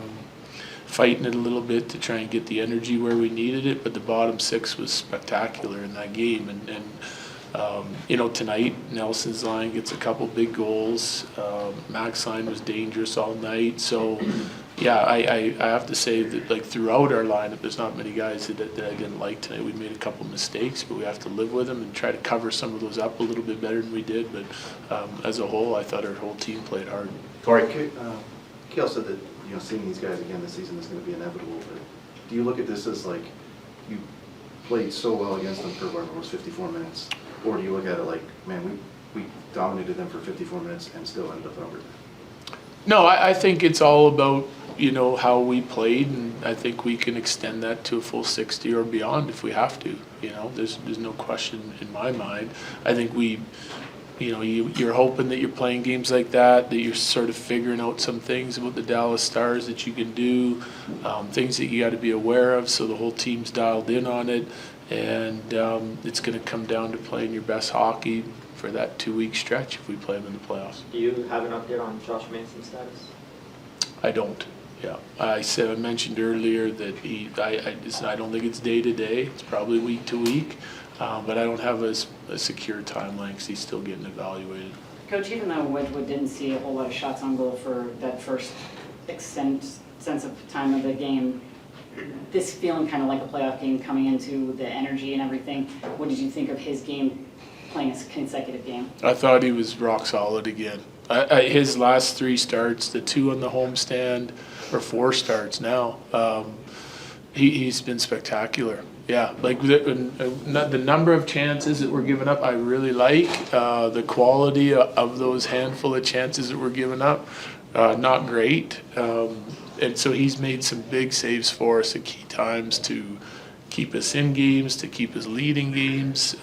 fighting it a little bit to try and get the energy where we needed it, but the bottom six was spectacular in that game. And tonight Nelson's line gets a couple big goals. Mac's line was dangerous all night. So, yeah, I have to say that like throughout our lineup, there's not many guys that I didn't like tonight. We made a couple mistakes, but we have to live with them and try to cover some of those up a little bit better than we did. But as a whole, I thought our whole team played hard. Corey, Cale said that seeing these guys again this season is going to be inevitable. But do you look at this as like you played so well against them for almost 54 minutes, or do you look at it like, man, we dominated them for 54 minutes and still ended up in overtime? No, I think it's all about, how we played, and I think we can extend that to a full 60 or beyond if we have to. There's no question in my mind. I think you're hoping that you're playing games like that you're sort of figuring out some things about the Dallas Stars that you can do, things that you got to be aware of, so the whole team's dialed in on it, and it's going to come down to playing your best hockey for that 2-week stretch if we play them in the playoffs. Do you have an update on Josh Manson's status? I don't. Yeah, I mentioned earlier that I don't think it's day to day. It's probably week to week, but I don't have a secure timeline because he's still getting evaluated. Coach, even though Wedgwood didn't see a whole lot of shots on goal for that first sense of time of the game, this feeling kind of like a playoff game coming into the energy and everything, what did you think of his game playing a consecutive game? I thought he was rock solid again. His last 3 starts, the 2 on the homestand, or 4 starts now, he's been spectacular. Yeah, like the number of chances that we're giving up, I really like. The quality of those handful of chances that we're giving up, not great. And so he's made some big saves for us at key times to keep us in games, to keep us leading games.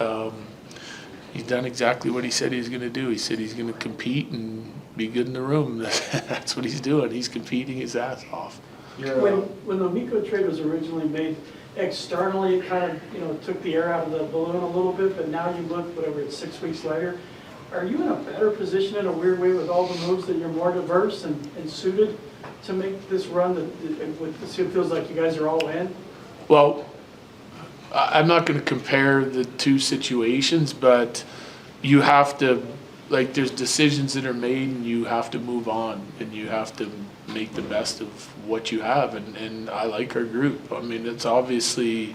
He's done exactly what he said he was going to do. He said he's going to compete and be good in the room. That's what he's doing. He's competing his ass off. When the Mikko trade was originally made, externally it kind of took the air out of the balloon a little bit, but now you look, whatever, it's 6 weeks later. Are you in a better position in a weird way with all the moves that you're more diverse and suited to make this run that it feels like you guys are all in? Well, I'm not going to compare the 2 situations, but you have to, like, there's decisions that are made and you have to move on and you have to make the best of what you have. And I like our group. I mean, it's obviously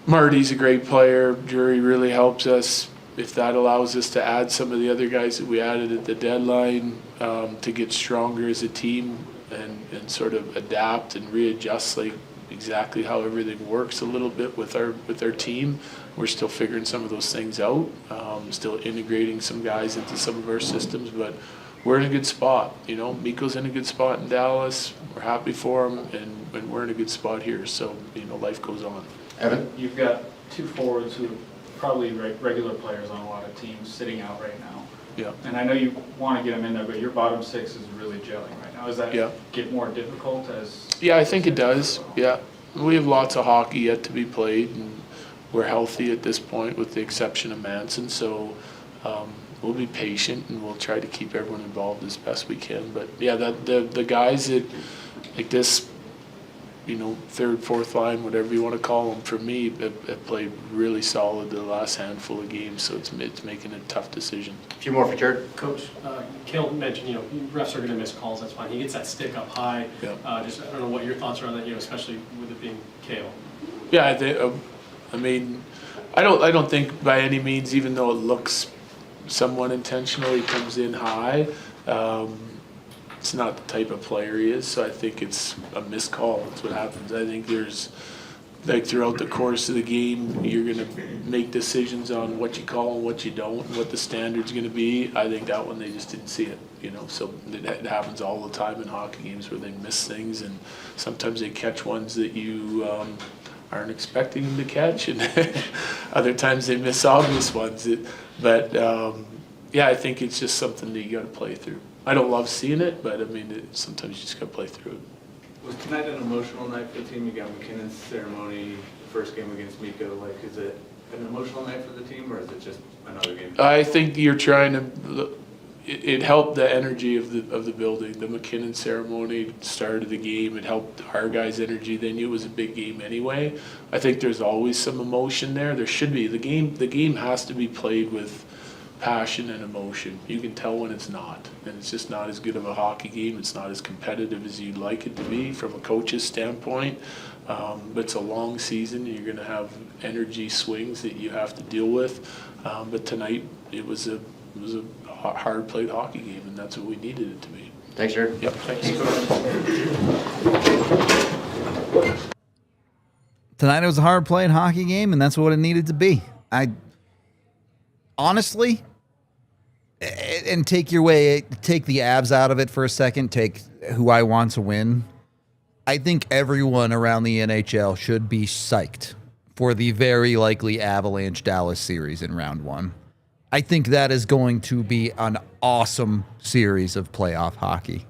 Marty's a great player. Drury really helps us. If that allows us to add some of the other guys that we added at the deadline to get stronger as a team and sort of adapt and readjust, like, exactly how everything works a little bit with our team. We're still figuring some of those things out, still integrating some guys into some of our systems, but we're in a good spot. Mikko's in a good spot in Dallas. We're happy for him, and we're in a good spot here. So, life goes on. Evan? You've got 2 forwards who are probably regular players on a lot of teams sitting out right now. Yeah. And I know you want to get them in there, but your bottom 6 is really gelling right now. Does that get more difficult as? Yeah, I think it does. Yeah. We have lots of hockey yet to be played, and we're healthy at this point with the exception of Manson. So we'll be patient and we'll try to keep everyone involved as best we can. But yeah, the guys that, like this, 3rd, 4th line, whatever you want to call them, for me, have played really solid the last handful of games. So it's making a tough decision. A few more for Jared. Coach, Cale mentioned, refs are going to miss calls. That's fine. He gets that stick up high. Yeah. I don't know what your thoughts are on that, especially with it being Cale. Yeah, I mean, I don't think by any means, even though it looks somewhat intentional, he comes in high. It's not the type of player he is, so I think it's a missed call. That's what happens. I think there's, like, throughout the course of the game, you're going to make decisions on what you call and what you don't, and what the standard's going to be. I think that one they just didn't see it, So it happens all the time in hockey games where they miss things, and sometimes they catch ones that you aren't expecting them to catch, and other times they miss obvious ones. But I think it's just something that you got to play through. I don't love seeing it, but I mean, sometimes you just got to play through it. Was tonight an emotional night for the team? You got McKinnon's ceremony, first game against Miko. Like, is it an emotional night for the team, or is it just another game? I think you're trying to. It helped the energy of the building. The McKinnon ceremony started the game. It helped our guys' energy. They knew it was a big game anyway. I think there's always some emotion there. There should be. The game has to be played with passion and emotion. You can tell when it's not, and it's just not as good of a hockey game. It's not as competitive as you'd like it to be from a coach's standpoint. But it's a long season. You're going to have energy swings that you have to deal with. But tonight it was a hard played hockey game, and that's what we needed it to be. Thanks, Jared. Yep, thanks. Tonight it was a hard played hockey game, and that's what it needed to be. I honestly, and take the Avs out of it for a second, take who I want to win. I think everyone around the NHL should be psyched for the very likely Avalanche Dallas series in round 1. I think that is going to be an awesome series of playoff hockey.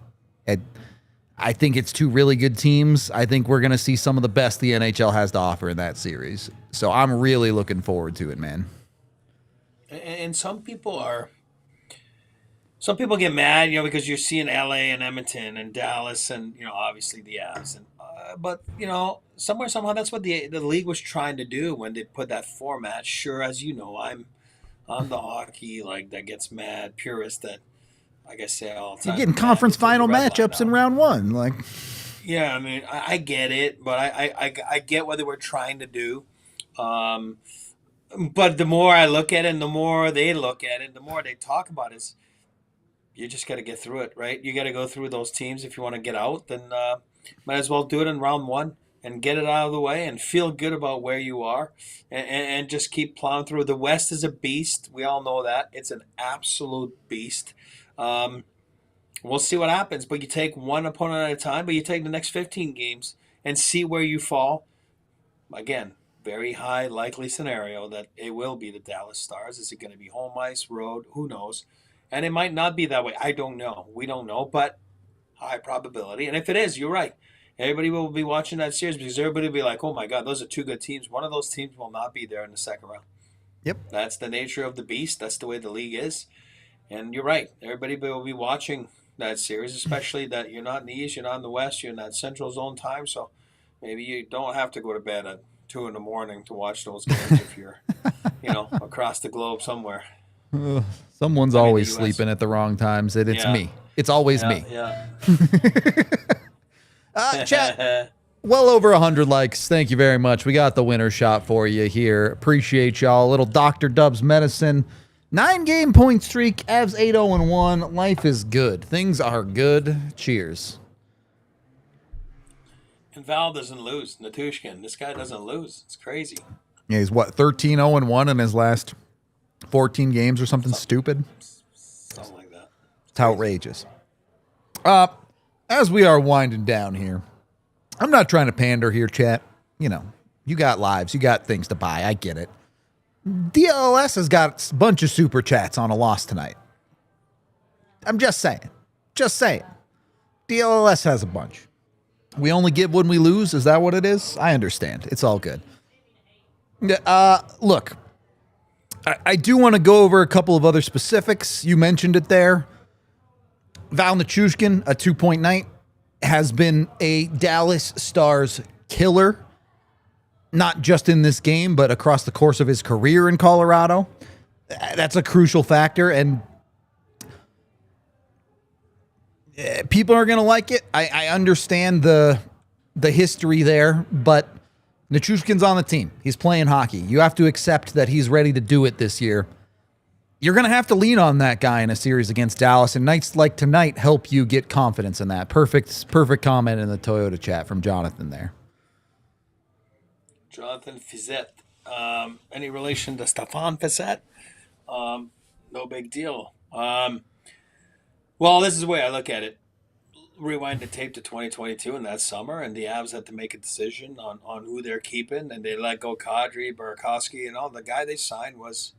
I think it's two really good teams. I think we're going to see some of the best the NHL has to offer in that series. So I'm really looking forward to it, man. And some people get mad, because you're seeing LA and Edmonton and Dallas and, obviously the Avs. And, but, somehow that's what the league was trying to do when they put that format. Sure, as you know, I'm the hockey that gets mad purist that, like I say all the time. You're getting conference final matchups in round 1. Yeah, I mean, I get it, but I get what they were trying to do. But the more I look at it and the more they look at it, the more they talk about it, you just got to get through it, right? You got to go through those teams if you want to get out. Then might as well do it in round 1 and get it out of the way and feel good about where you are and just keep plowing through. The West is a beast. We all know that. It's an absolute beast. We'll see what happens, but you take one opponent at a time, but you take the next 15 games and see where you fall. Again, very high likely scenario that it will be the Dallas Stars. Is it going to be home ice, road? Who knows? And it might not be that way. I don't know. We don't know, but high probability. And if it is, you're right. Everybody will be watching that series because everybody will be like, oh my God, those are two good teams. One of those teams will not be there in the second round. Yep. That's the nature of the beast. That's the way the league is. And you're right. Everybody will be watching that series, especially that you're not in the East, you're not in the West, you're in that Central Zone time. So maybe you don't have to go to bed at 2 a.m. to watch those games if you're, across the globe somewhere. Someone's always sleeping at the wrong times. It's me. It's always me. Yeah. Chat. Well over 100 likes. Thank you very much. We got the winner shot for you here. Appreciate y'all. A little Dr. Dub's medicine. 9-game point streak. Avs 8-0-1. Life is good. Things are good. Cheers. And Val doesn't lose. Natushkin. This guy doesn't lose. It's crazy. Yeah, he's 13-0-1 in his last 14 games or something stupid. Something like that. It's outrageous. As we are winding down here, I'm not trying to pander here, chat. You got lives. You got things to buy. I get it. DLS has got a bunch of super chats on a loss tonight. I'm just saying. Just saying. DLS has a bunch. We only give when we lose. Is that what it is? I understand. It's all good. Look, I do want to go over a couple of other specifics. You mentioned it there. Val Nichushkin, a 2-point night, has been a Dallas Stars killer, not just in this game, but across the course of his career in Colorado. That's a crucial factor, and people are going to like it. I understand the history there, but Nichushkin's on the team. He's playing hockey. You have to accept that he's ready to do it this year. You're going to have to lean on that guy in a series against Dallas, and nights like tonight help you get confidence in that. Perfect comment in the Toyota chat from Jonathan there. Jonathan Fizet. Any relation to Stefan Fizet? No big deal. Well, this is the way I look at it. Rewind the tape to 2022 in that summer, and the Avs had to make a decision on who they're keeping, and they let go Kadri, Burakovsky, and all. The guy they signed was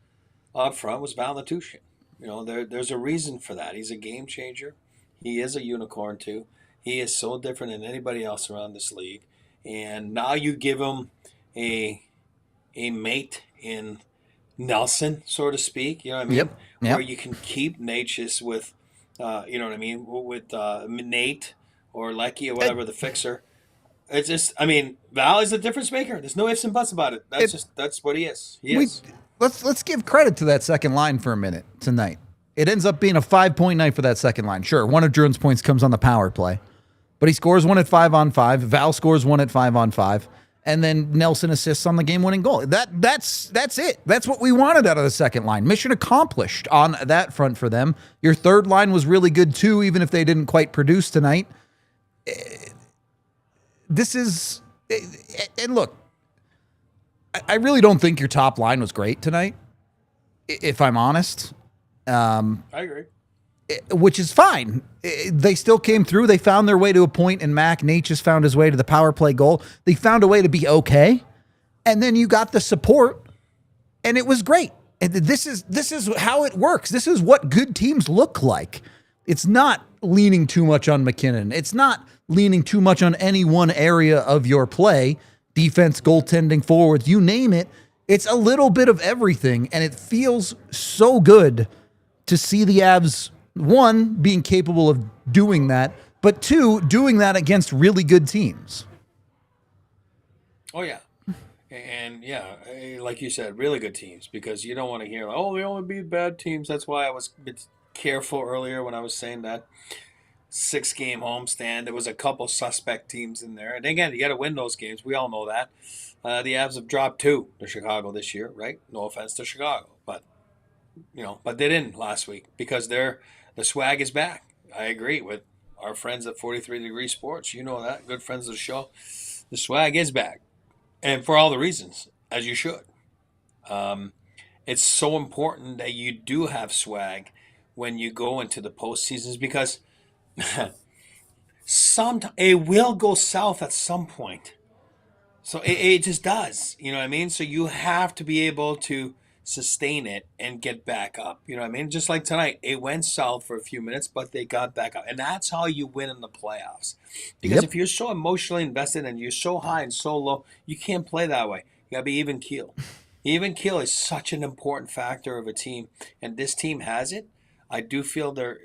up front was Val Nichushkin. There's a reason for that. He's a game changer. He is a unicorn too. He is so different than anybody else around this league. And now you give him a mate in Nelson, so to speak. You know what I mean? Yep. Where you can keep Natchez with, you know what I mean, with Nate or Lecky or whatever, the fixer. It's just, I mean, Val is a difference maker. There's no ifs and buts about it. That's what he is. He is. Let's give credit to that second line for a minute tonight. It ends up being a 5-point night for that second line. Sure, one of Jordan's points comes on the power play, but he scores one at 5-on-5. Val scores one at 5-on-5, and then Nelson assists on the game-winning goal. That's it. That's what we wanted out of the second line. Mission accomplished on that front for them. Your third line was really good too, even if they didn't quite produce tonight. This is, and look, I really don't think your top line was great tonight, if I'm honest. I agree. Which is fine. They still came through. They found their way to a point, and Mac Natchez found his way to the power play goal. They found a way to be okay, and then you got the support, and it was great. And this is how it works. This is what good teams look like. It's not leaning too much on McKinnon. It's not leaning too much on any one area of your play. Defense, goaltending, forwards, you name it. It's a little bit of everything, and it feels so good to see the Avs, one, being capable of doing that, but two, doing that against really good teams. Oh, yeah. And, yeah, like you said, really good teams, because you don't want to hear, like, oh, they only beat bad teams. That's why I was a bit careful earlier when I was saying that. 6-game homestand. There was a couple suspect teams in there. And, again, you got to win those games. We all know that. The Avs have dropped 2 to Chicago this year, right? No offense to Chicago, but they didn't last week because the swag is back. I agree with our friends at 43 Degree Sports. You know that, good friends of the show. The swag is back, and for all the reasons, as you should. It's so important that you do have swag when you go into the postseasons because it will go south at some point. So it just does, you know what I mean? So you have to be able to sustain it and get back up, you know what I mean? Just like tonight, it went south for a few minutes, but they got back up. And that's how you win in the playoffs. Because if you're so emotionally invested and you're so high and so low, you can't play that way. You got to be even keel. Even keel is such an important factor of a team, and this team has it. I do feel they're,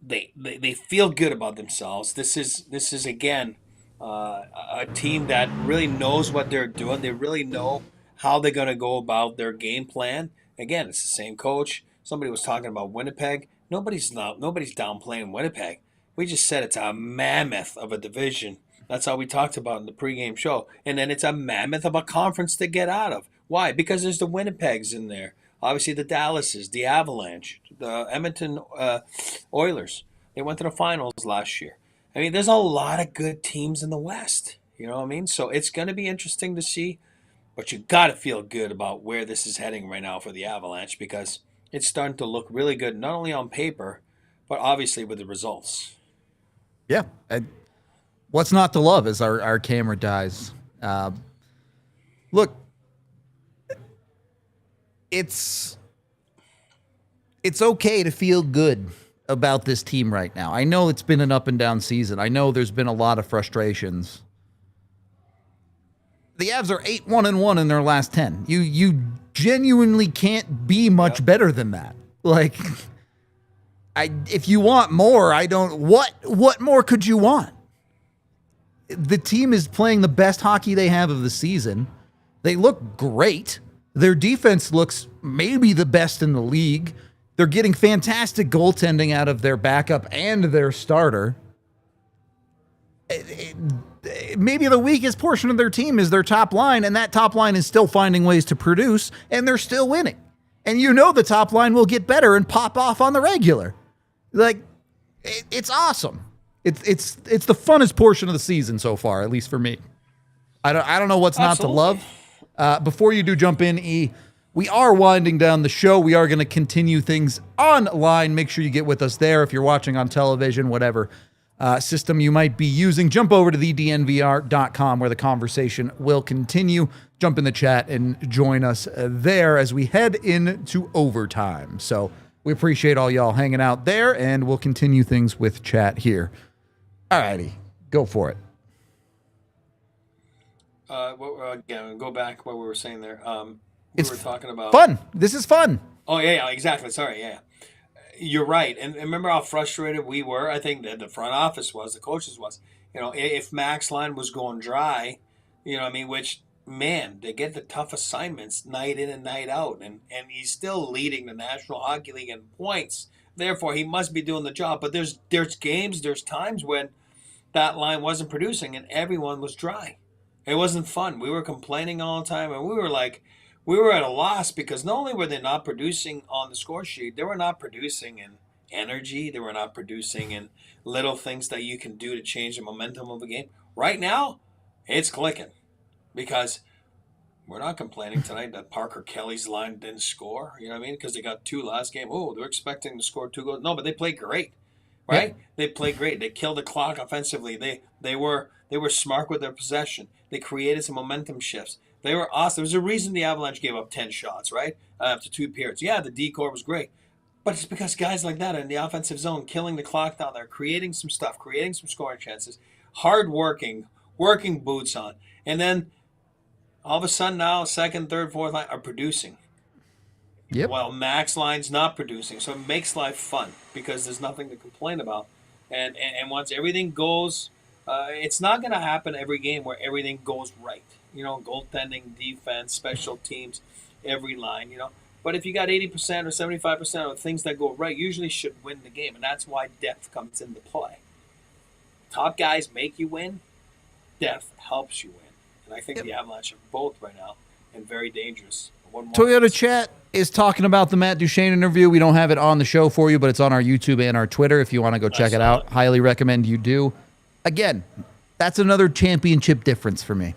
they feel good about themselves. This is again, a team that really knows what they're doing. They really know how they're going to go about their game plan. Again, it's the same coach. Somebody was talking about Winnipeg. Nobody's downplaying Winnipeg. We just said it's a mammoth of a division. That's how we talked about in the pregame show. And then it's a mammoth of a conference to get out of. Why? Because there's the Winnipegs in there. Obviously the Dallases, the Avalanche, the Edmonton Oilers. They went to the finals last year. I mean, there's a lot of good teams in the West. You know what I mean? So it's going to be interesting to see. But you got to feel good about where this is heading right now for the Avalanche because it's starting to look really good, not only on paper, but obviously with the results. Yeah. What's not to love as our camera dies. Look, it's okay to feel good about this team right now. I know it's been an up and down season. I know there's been a lot of frustrations. The Avs are 8-1-1 in their last 10. You genuinely can't be much better than that. Like, if you want more, what more could you want? The team is playing the best hockey they have of the season. They look great. Their defense looks maybe the best in the league. They're getting fantastic goaltending out of their backup and their starter. Maybe the weakest portion of their team is their top line, and that top line is still finding ways to produce, and they're still winning. And you know the top line will get better and pop off on the regular. Like, it's awesome. It's the funnest portion of the season so far, at least for me. I don't know what's not to love. Before you do jump in, E, we are winding down the show. We are going to continue things online. Make sure you get with us there if you're watching on television, whatever system you might be using. Jump over to thednvr.com where the conversation will continue. Jump in the chat and join us there as we head into overtime. So we appreciate all y'all hanging out there, and we'll continue things with chat here. All righty. Go for it. Again, go back what we were saying there. We It's were talking about fun. This is fun. Oh yeah, exactly. Sorry, yeah. You're right. And remember how frustrated we were? I think that the front office was, the coaches was. If Mac's line was going dry, which, man, they get the tough assignments night in and night out. And he's still leading the National Hockey League in points. Therefore, he must be doing the job. But there's games, there's times when that line wasn't producing and everyone was dry. It wasn't fun. We were complaining all the time, and we were at a loss because not only were they not producing on the score sheet, they were not producing in energy. They were not producing in little things that you can do to change the momentum of a game. Right now, it's clicking because we're not complaining tonight that Parker Kelly's line didn't score. You know what I mean? Because they got 2 last game. Oh, they're expecting to score 2 goals. No, but they played great, right? Yeah. They played great. They killed the clock offensively. They were smart with their possession. They created some momentum shifts. They were awesome. There's a reason the Avalanche gave up 10 shots, right? After 2 periods. Yeah, the decor was great. But it's because guys like that are in the offensive zone, killing the clock down there, creating some stuff, creating some scoring chances, hard working boots on. And then all of a sudden now, second, third, fourth line are producing. Yep. While Mac's line's not producing. So it makes life fun because there's nothing to complain about. And once everything goes, it's not going to happen every game where everything goes right. Goaltending, defense, special teams, every line, But if you got 80% or 75% of things that go right, usually should win the game. And that's why depth comes into play. Top guys make you win. Depth helps you win. And I think the Avalanche are both right now and very dangerous. Toyota Chat is talking about the Matt Duchene interview. We don't have it on the show for you, but it's on our YouTube and our Twitter if you want to go check it out. Highly recommend you do. Again, that's another championship difference for me.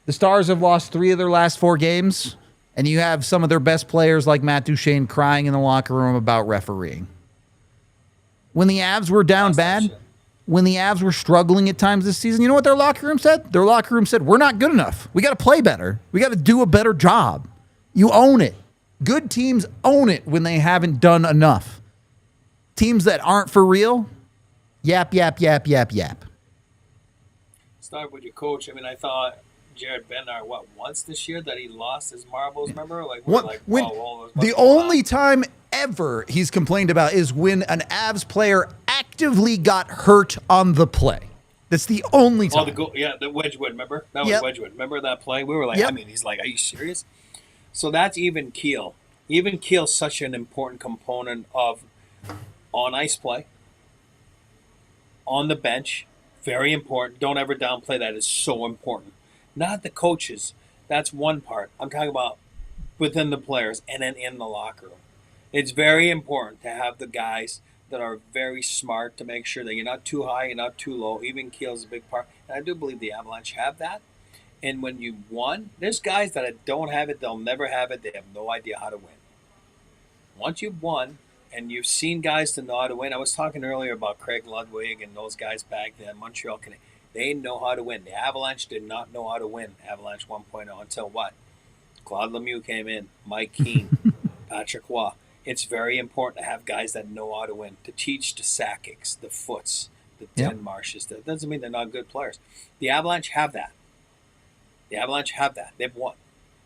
The Stars have lost 3 of their last 4 games, and you have some of their best players like Matt Duchene crying in the locker room about refereeing. When the Avs were down bad, when the Avs were struggling at times this season, you know what their locker room said? Their locker room said, we're not good enough. We got to play better. We got to do a better job. You own it. Good teams own it when they haven't done enough. Teams that aren't for real, yap, yap, yap, yap, yap. Start with your coach. I thought Jared Bednar, once this year that he lost his marbles, remember? The only time ever he's complained about is when an Avs player actively got hurt on the play. That's the only time. The Wedgwood, remember? That was Wedgwood. Remember that play? We were like, he's like, are you serious? So that's even keel. Even keel's such an important component of on-ice play, on the bench, very important. Don't ever downplay that. It's so important. Not the coaches. That's one part. I'm talking about within the players and then in the locker room. It's very important to have the guys that are very smart to make sure that you're not too high, you're not too low. Even keel's a big part. And I do believe the Avalanche have that. And when you won, there's guys that don't have it, they'll never have it, they have no idea how to win. Once you've won, and you've seen guys that know how to win. I was talking earlier about Craig Ludwig and those guys back then, Montreal Canadiens. They know how to win. The Avalanche did not know how to win Avalanche 1.0 until what? Claude Lemieux came in, Mike Keane, Patrick Roy. It's very important to have guys that know how to win, to teach the Sakic's, the Foots, the Den Marshes. That doesn't mean they're not good players. The Avalanche have that. They've won.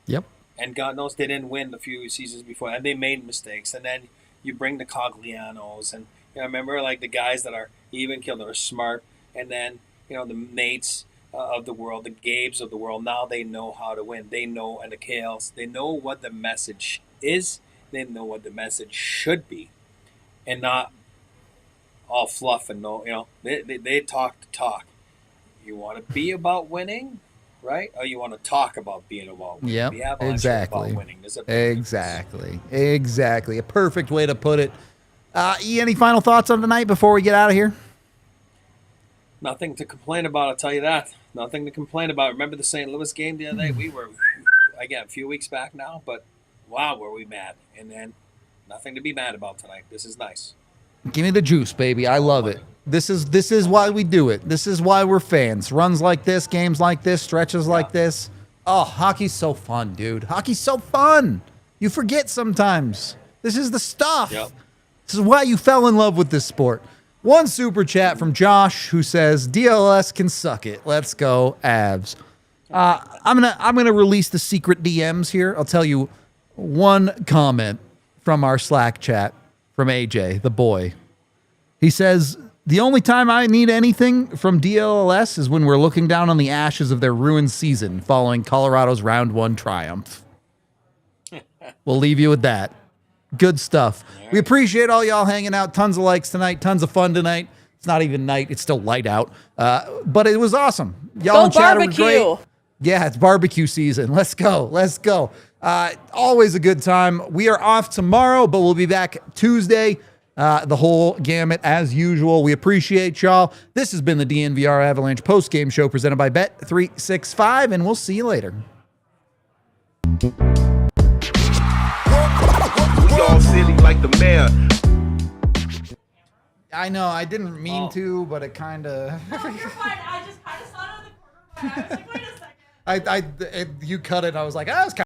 Yep. And God knows they didn't win a few seasons before. And they made mistakes. And then you bring the Coglianos. And remember, like, the guys that are even killed, that are smart. And then, the Nates of the world, the Gabes of the world. Now they know how to win. They know, and the Cales, they know what the message is. They know what the message should be. And not all fluff and they talk the talk. You want to be about winning? Right? Or you want to talk about being about winning? Yeah, exactly. Exactly. A perfect way to put it. E, any final thoughts on tonight before we get out of here? Nothing to complain about, I'll tell you that. Nothing to complain about. Remember the St. Louis game the other day? We were, again, a few weeks back now, but wow, were we mad. And then nothing to be mad about tonight. This is nice. Give me the juice, baby. I love it. This is why we do it. This is why we're fans. Runs like this, games like this, stretches like this. Oh, hockey's so fun, dude. Hockey's so fun. You forget sometimes. This is the stuff. Yep. This is why you fell in love with this sport. One super chat from Josh who says DLS can suck it. Let's go Avs. I'm gonna release the secret DMs here. I'll tell you one comment from our Slack chat from AJ, the boy. He says, the only time I need anything from DLS is when we're looking down on the ashes of their ruined season following Colorado's round 1 triumph. We'll leave you with that. Good stuff. We appreciate all y'all hanging out. Tons of likes tonight. Tons of fun tonight. It's not even night. It's still light out. But it was awesome. Y'all in chat were great. Yeah, it's barbecue season. Let's go. Let's go. Always a good time. We are off tomorrow, but we'll be back Tuesday. The whole gamut as usual. We appreciate y'all. This has been the DNVR Avalanche post-game show presented by Bet365, and we'll see you later. We all silly like the mayor. I know, I didn't mean to, but it kind of... No, you're fine. I just kind of saw it on the corner of my eye. I was like, wait a second. You cut it. I was like, ah, it's kind